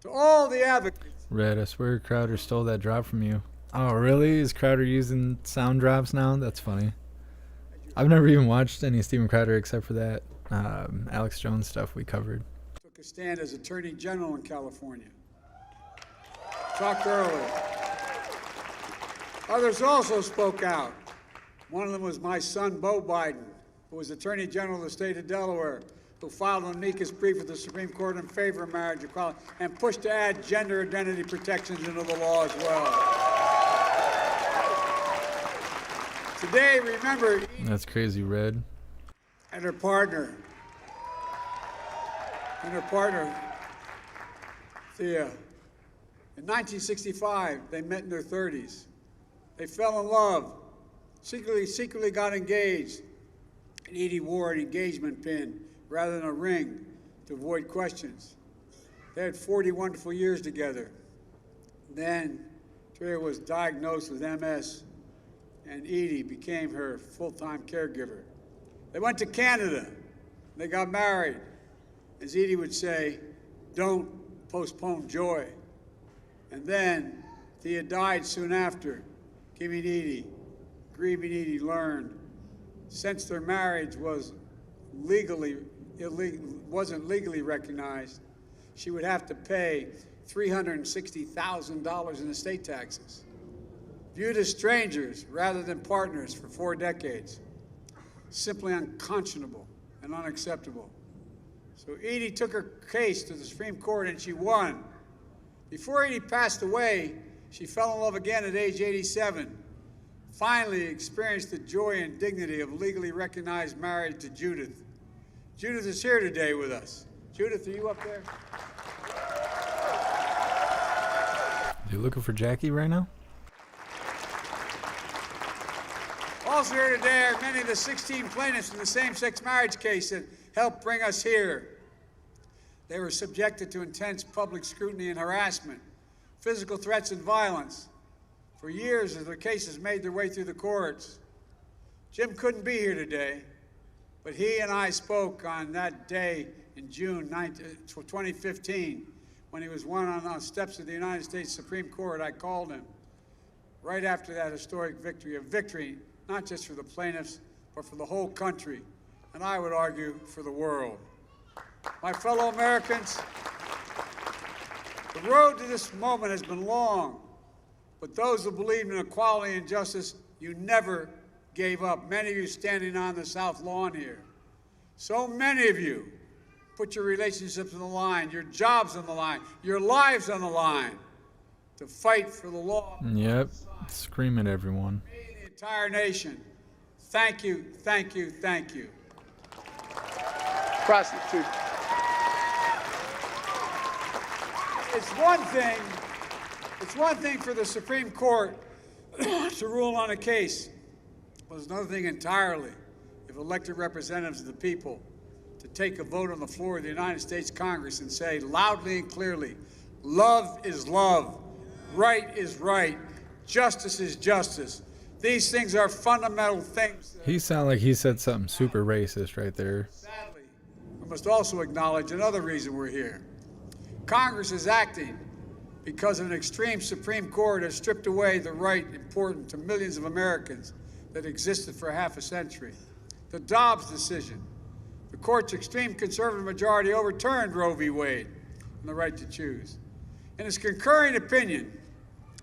To all the advocates. Red, I swear Crowder stole that drop from you. Oh, really? Is Crowder using sound drops now? That's funny. I've never even watched any Steven Crowder except for that Alex Jones stuff we covered. Took a stand as Attorney General in California. Talked earlier. Others also spoke out. One of them was my son, Beau Biden, who was Attorney General of the state of Delaware, who filed an amicus brief with the Supreme Court in favor of marriage equality and pushed to add gender identity protections into the law as well. Today, remember... That's crazy, Red. And her partner, Thea. In 1965, they met in their 30s. They fell in love, secretly got engaged, and Edie wore an engagement pin rather than a ring to avoid questions. They had 40 wonderful years together. Then Thea was diagnosed with MS, and Edie became her full-time caregiver. They went to Canada. They got married. As Edie would say, don't postpone joy. And then Thea died soon after, giving Edie, grieving Edie learned, since their marriage wasn't legally recognized, she would have to pay $360,000 in estate taxes. Viewed as strangers rather than partners for 4 decades. Simply unconscionable and unacceptable. So Edie took her case to the Supreme Court and she won. Before Edie passed away, she fell in love again at age 87. Finally experienced the joy and dignity of legally recognized marriage to Judith. Judith is here today with us. Judith, are you up there? You looking for Jackie right now? Also here today are many of the 16 plaintiffs in the same-sex marriage case that helped bring us here. They were subjected to intense public scrutiny and harassment, physical threats and violence for years as their cases made their way through the courts. Jim couldn't be here today, but he and I spoke on that day in June 2015 when he was on the steps of the United States Supreme Court. I called him right after that historic victory, a victory not just for the plaintiffs, but for the whole country, and I would argue for the world. My fellow Americans, the road to this moment has been long, but those who believe in equality and justice, you never gave up. Many of you standing on the South Lawn here. So many of you put your relationships on the line, your jobs on the line, your lives on the line to fight for the law. Yep, scream at everyone. The entire nation. Thank you, thank you, thank you. Prostitute. It's one thing for the Supreme Court to rule on a case, but it's another thing entirely if elected representatives of the people to take a vote on the floor of the United States Congress and say loudly and clearly, love is love, right is right, justice is justice. These things are fundamental things. He sounded like he said something super racist right there. Sadly, we must also acknowledge another reason we're here. Congress is acting because an extreme Supreme Court has stripped away the right important to millions of Americans that existed for half a century. The Dobbs decision. The court's extreme conservative majority overturned Roe v. Wade and the right to choose. In his concurring opinion,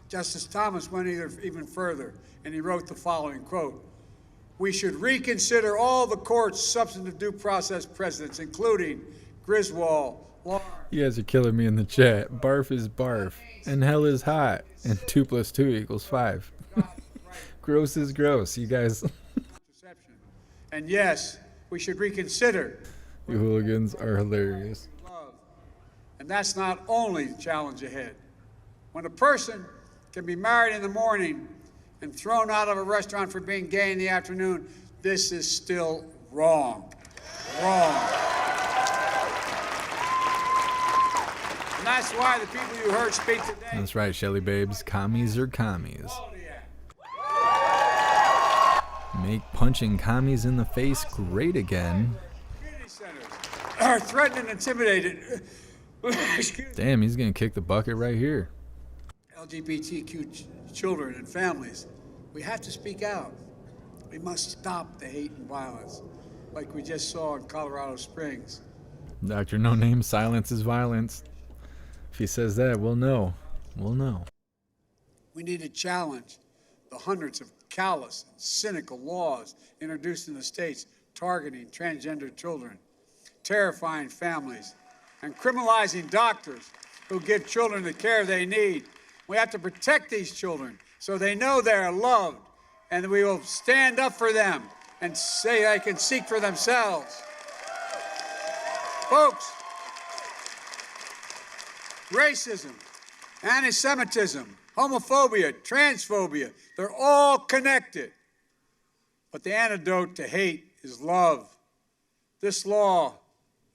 Justice Thomas went even further, and he wrote the following, quote, "We should reconsider all the court's substantive due process precedents, including Griswold, Lawrence." You guys are killing me in the chat. Barf is barf, and hell is hot, and 2 + 2 = 5. Gross is gross, you guys. And yes, we should reconsider. You hooligans are hilarious. And that's not only the challenge ahead. When a person can be married in the morning and thrown out of a restaurant for being gay in the afternoon, this is still wrong. Wrong. And that's why the people you heard speak today. That's right, Shelly Babes. Commies are commies. Make punching commies in the face great again. Are threatened and intimidated. Damn, he's gonna kick the bucket right here. LGBTQ children and families. We have to speak out. We must stop the hate and violence, like we just saw in Colorado Springs. Dr. No Name, silence is violence. If he says that, we'll know. We'll know. We need to challenge the hundreds of callous and cynical laws introduced in the states targeting transgender children, terrifying families, and criminalizing doctors who give children the care they need. We have to protect these children so they know they are loved, and we will stand up for them and say they can seek for themselves. Folks, racism, anti-Semitism, homophobia, transphobia, they're all connected. But the antidote to hate is love. This law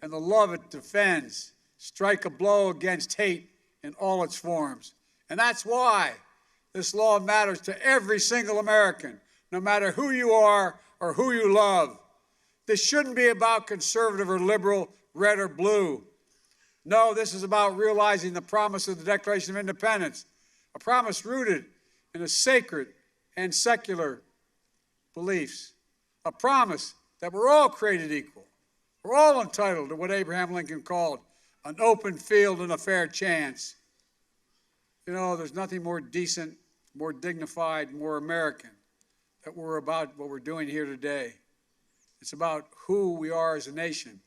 and the love it defends strike a blow against hate in all its forms. And that's why this law matters to every single American, no matter who you are or who you love. This shouldn't be about conservative or liberal, red or blue. No, this is about realizing the promise of the Declaration of Independence, a promise rooted in a sacred and secular beliefs, a promise that we're all created equal. We're all entitled to what Abraham Lincoln called an open field and a fair chance. You know, there's nothing more decent, more dignified, more American that we're about what we're doing here today. It's about who we are as a nation.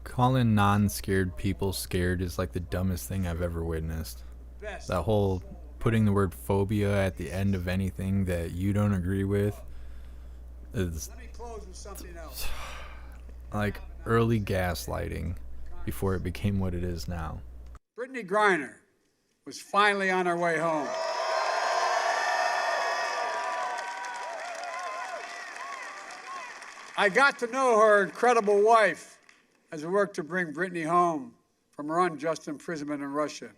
Calling non-scared people scared is like the dumbest thing I've ever witnessed. That whole putting the word phobia at the end of anything that you don't agree with is Let me close with something else. like early gaslighting before it became what it is now. Brittany Griner was finally on her way home. I got to know her incredible wife as we worked to bring Brittany home from her unjust imprisonment in Russia.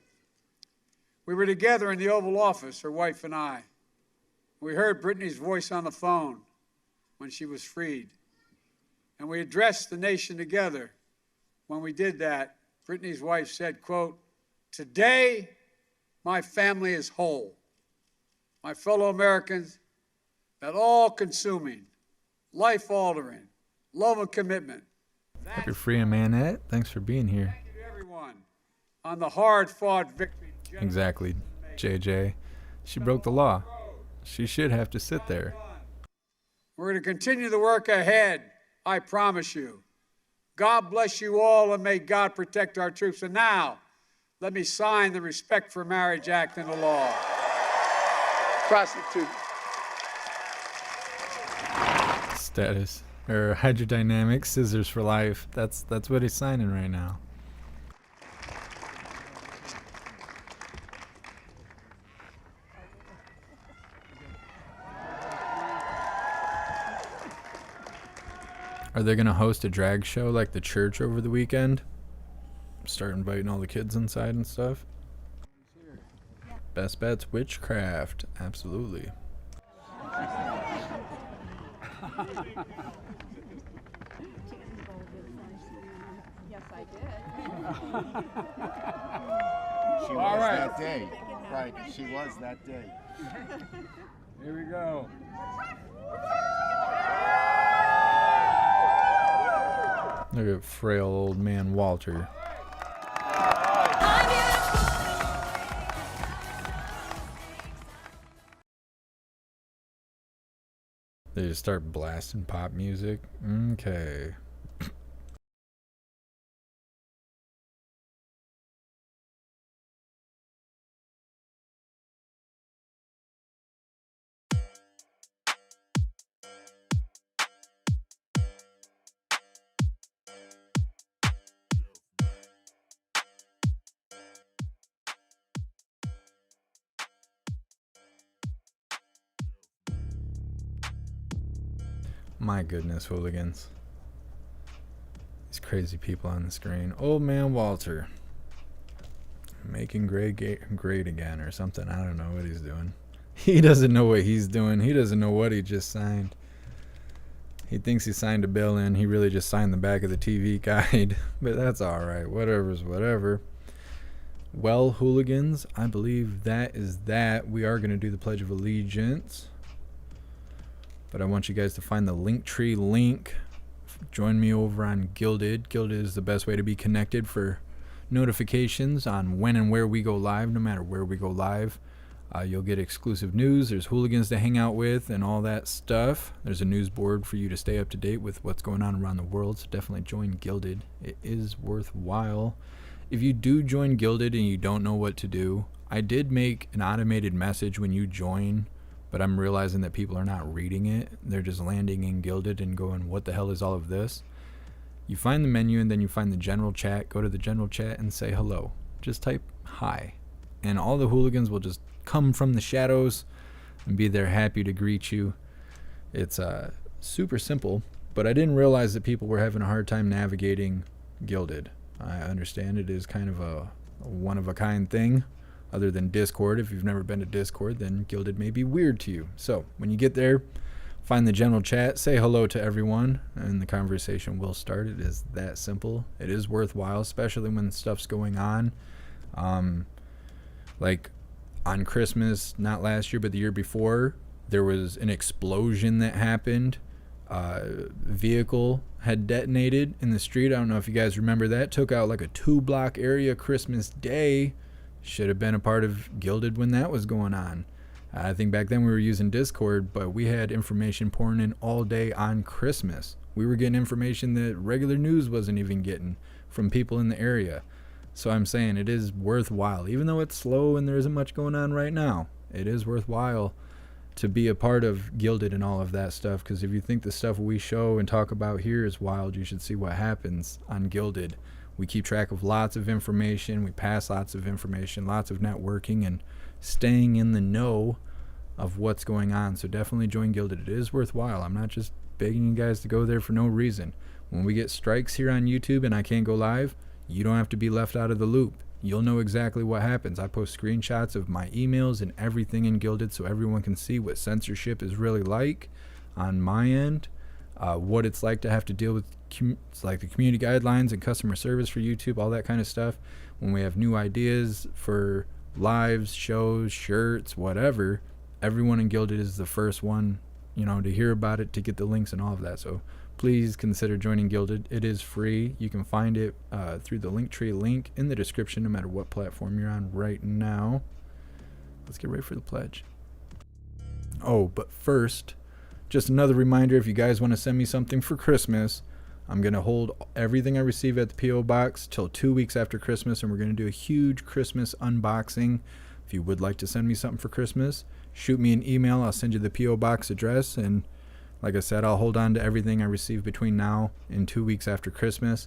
We were together in the Oval Office, her wife and I. We heard Brittany's voice on the phone when she was freed. And we addressed the nation together. When we did that, Brittany's wife said, quote, "Today, my family is whole. My fellow Americans, that all-consuming, life-altering, love and commitment. Happy freeing Manette. Thanks for being here. Thank you to everyone on the hard-fought victory. Exactly, JJ. She broke the law. She should have to sit there. We're going to continue the work ahead, I promise you. God bless you all, and may God protect our troops. And now, let me sign the Respect for Marriage Act into law. Prostitute. Status. Or hydrodynamic scissors for life. That's what he's signing right now. Are they gonna host a drag show like the church over the weekend? Start inviting all the kids inside and stuff? Best bet's witchcraft. Absolutely. Yes, I did. She was that day. Right, she was that day. Here we go. Look at frail old man Walter. They just start blasting pop music. Okay. My goodness, hooligans. These crazy people on the screen. Old man Walter. Making great again or something. I don't know what he's doing. He doesn't know what he's doing. He doesn't know what he just signed. He thinks he signed a bill in. He really just signed the back of the TV guide. But that's alright. Whatever's whatever. Well, hooligans, I believe that is that. We are going to do the Pledge of Allegiance. But I want you guys to find the Linktree link. Join me over on Gilded. Gilded is the best way to be connected for notifications on when and where we go live, no matter where we go live. You'll get exclusive news. There's hooligans to hang out with and all that stuff. There's a news board for you to stay up to date with what's going on around the world, so definitely join Gilded. It is worthwhile. If you do join Gilded and you don't know what to do, I did make an automated message when you join, but I'm realizing that people are not reading it. They're just landing in Gilded and going, what the hell is all of this? You find the menu and then you find the general chat. Go to the general chat and say hello. Just type hi. And all the hooligans will just come from the shadows and be there happy to greet you. It's super simple, but I didn't realize that people were having a hard time navigating Gilded. I understand it is kind of a one-of-a-kind thing. Other than Discord, if you've never been to Discord, then Gilded may be weird to you. So when you get there, find the general chat, say hello to everyone, and the conversation will start. It is that simple. It is worthwhile, especially when stuff's going on. Like on Christmas, not last year, but the year before, there was an explosion that happened. Vehicle had detonated in the street. I don't know if you guys remember that. Took out like a 2-block area Christmas Day. Should have been a part of Gilded when that was going on. I think back then we were using Discord, but we had information pouring in all day on Christmas. We were getting information that regular news wasn't even getting from people in the area. So I'm saying it is worthwhile. Even though it's slow and there isn't much going on right now, it is worthwhile to be a part of Gilded and all of that stuff. Because if you think the stuff we show and talk about here is wild, you should see what happens on Gilded. We keep track of lots of information. We pass lots of information, lots of networking, and staying in the know of what's going on. So definitely join Gilded. It is worthwhile. I'm not just begging you guys to go there for no reason. When we get strikes here on YouTube and I can't go live, you don't have to be left out of the loop. You'll know exactly what happens. I post screenshots of my emails and everything in Gilded so everyone can see what censorship is really like on my end, what it's like to have to deal with it's like the community guidelines and customer service for YouTube, all that kind of stuff. When we have new ideas for lives, shows, shirts, whatever, everyone in Gilded is the first one, to hear about it, to get the links and all of that. So please consider joining Gilded. It is free. You can find it through the Linktree link in the description, no matter what platform you're on right now. Let's get ready for the pledge. Oh, but first, just another reminder, if you guys want to send me something for Christmas, I'm going to hold everything I receive at the P.O. Box till 2 weeks after Christmas, and we're going to do a huge Christmas unboxing. If you would like to send me something for Christmas, shoot me an email. I'll send you the P.O. Box address, and like I said, I'll hold on to everything I receive between now and 2 weeks after Christmas.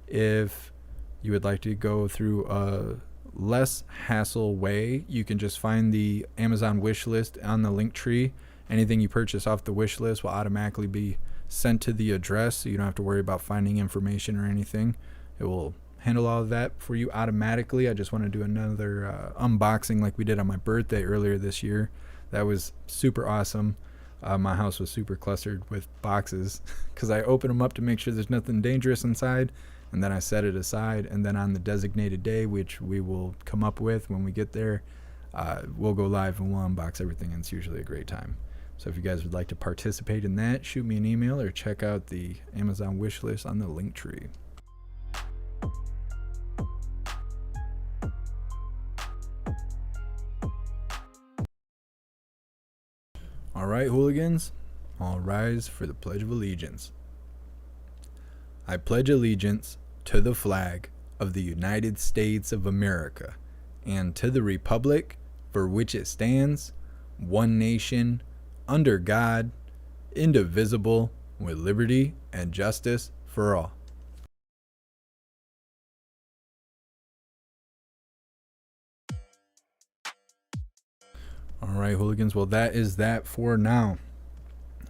If you would like to go through a less hassle way, you can just find the Amazon wish list on the Linktree. Anything you purchase off the wish list will automatically be sent to the address, so you don't have to worry about finding information or anything. It will handle all of that for you automatically. I just want to do another unboxing like we did on my birthday earlier this year. That was super awesome. My house was super clustered with boxes because I open them up to make sure there's nothing dangerous inside, and then I set it aside, and then on the designated day, which we will come up with when we get there, we'll go live and we'll unbox everything, and it's usually a great time. So if you guys would like to participate in that, shoot me an email or check out the Amazon wish list on the Linktree. All right, hooligans, all rise for the Pledge of Allegiance. I pledge allegiance to the flag of the United States of America and to the republic for which it stands, one nation, under God, indivisible, with liberty and justice for all. All right, hooligans. Well, that is that for now.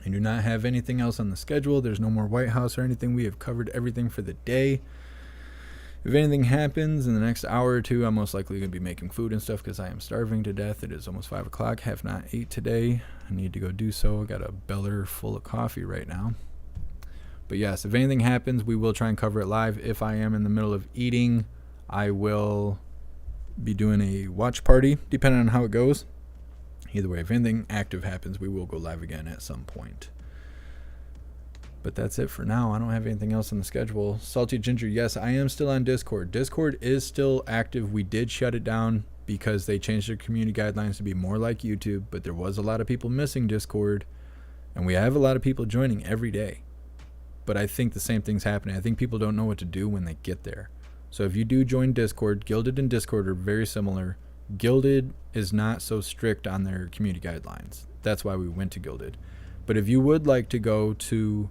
I do not have anything else on the schedule. There's no more White House or anything. We have covered everything for the day. If anything happens in the next hour or two, I'm most likely going to be making food and stuff because I am starving to death. It is almost 5 o'clock. Have not ate today. I need to go do so. I got a beller full of coffee right now. But yes, if anything happens, we will try and cover it live. If I am in the middle of eating, I will be doing a watch party, depending on how it goes. Either way, if anything active happens, we will go live again at some point. But that's it for now. I don't have anything else on the schedule. Salty Ginger, yes, I am still on Discord. Discord is still active. We did shut it down because they changed their community guidelines to be more like YouTube, but there was a lot of people missing Discord, and we have a lot of people joining every day. But I think the same thing's happening. I think people don't know what to do when they get there. So if you do join Discord, Gilded and Discord are very similar. Gilded is not so strict on their community guidelines. That's why we went to Gilded. But if you would like to go to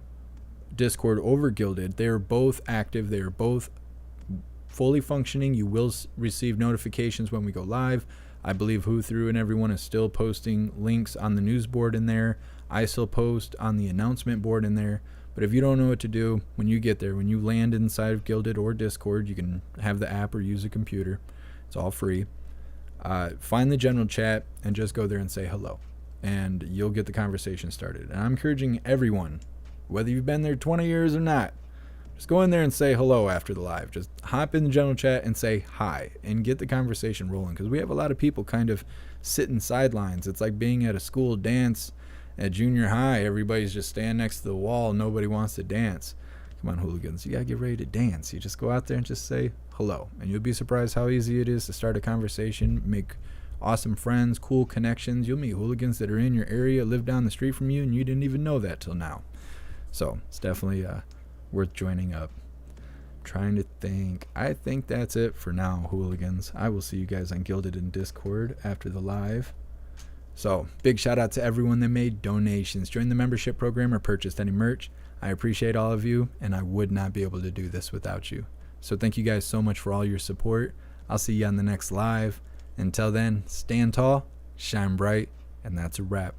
Discord over Gilded, they are both active. They are both fully functioning. You will receive notifications when we go live. I believe Who Through and everyone is still posting links on the news board in there. I still post on the announcement board in there. But if you don't know what to do, when you get there, when you land inside of Gilded or Discord, you can have the app or use a computer. It's all free. Find the general chat and just go there and say hello. And you'll get the conversation started. And I'm encouraging everyone, whether you've been there 20 years or not, just go in there and say hello after the live. Just hop in the general chat and say hi and get the conversation rolling. Because we have a lot of people kind of sitting sidelines. It's like being at a school dance at junior high. Everybody's just standing next to the wall. Nobody wants to dance. Come on, hooligans. You got to get ready to dance. You just go out there and just say hello. And you'll be surprised how easy it is to start a conversation, make awesome friends, cool connections. You'll meet hooligans that are in your area, live down the street from you, and you didn't even know that till now. So it's definitely worth joining up. Trying to think. I think that's it for now, hooligans. I will see you guys on Gilded and Discord after the live. So big shout out to everyone that made donations, joined the membership program, or purchased any merch. I appreciate all of you, and I would not be able to do this without you. So thank you guys so much for all your support. I'll see you on the next live. Until then, stand tall, shine bright, and that's a wrap.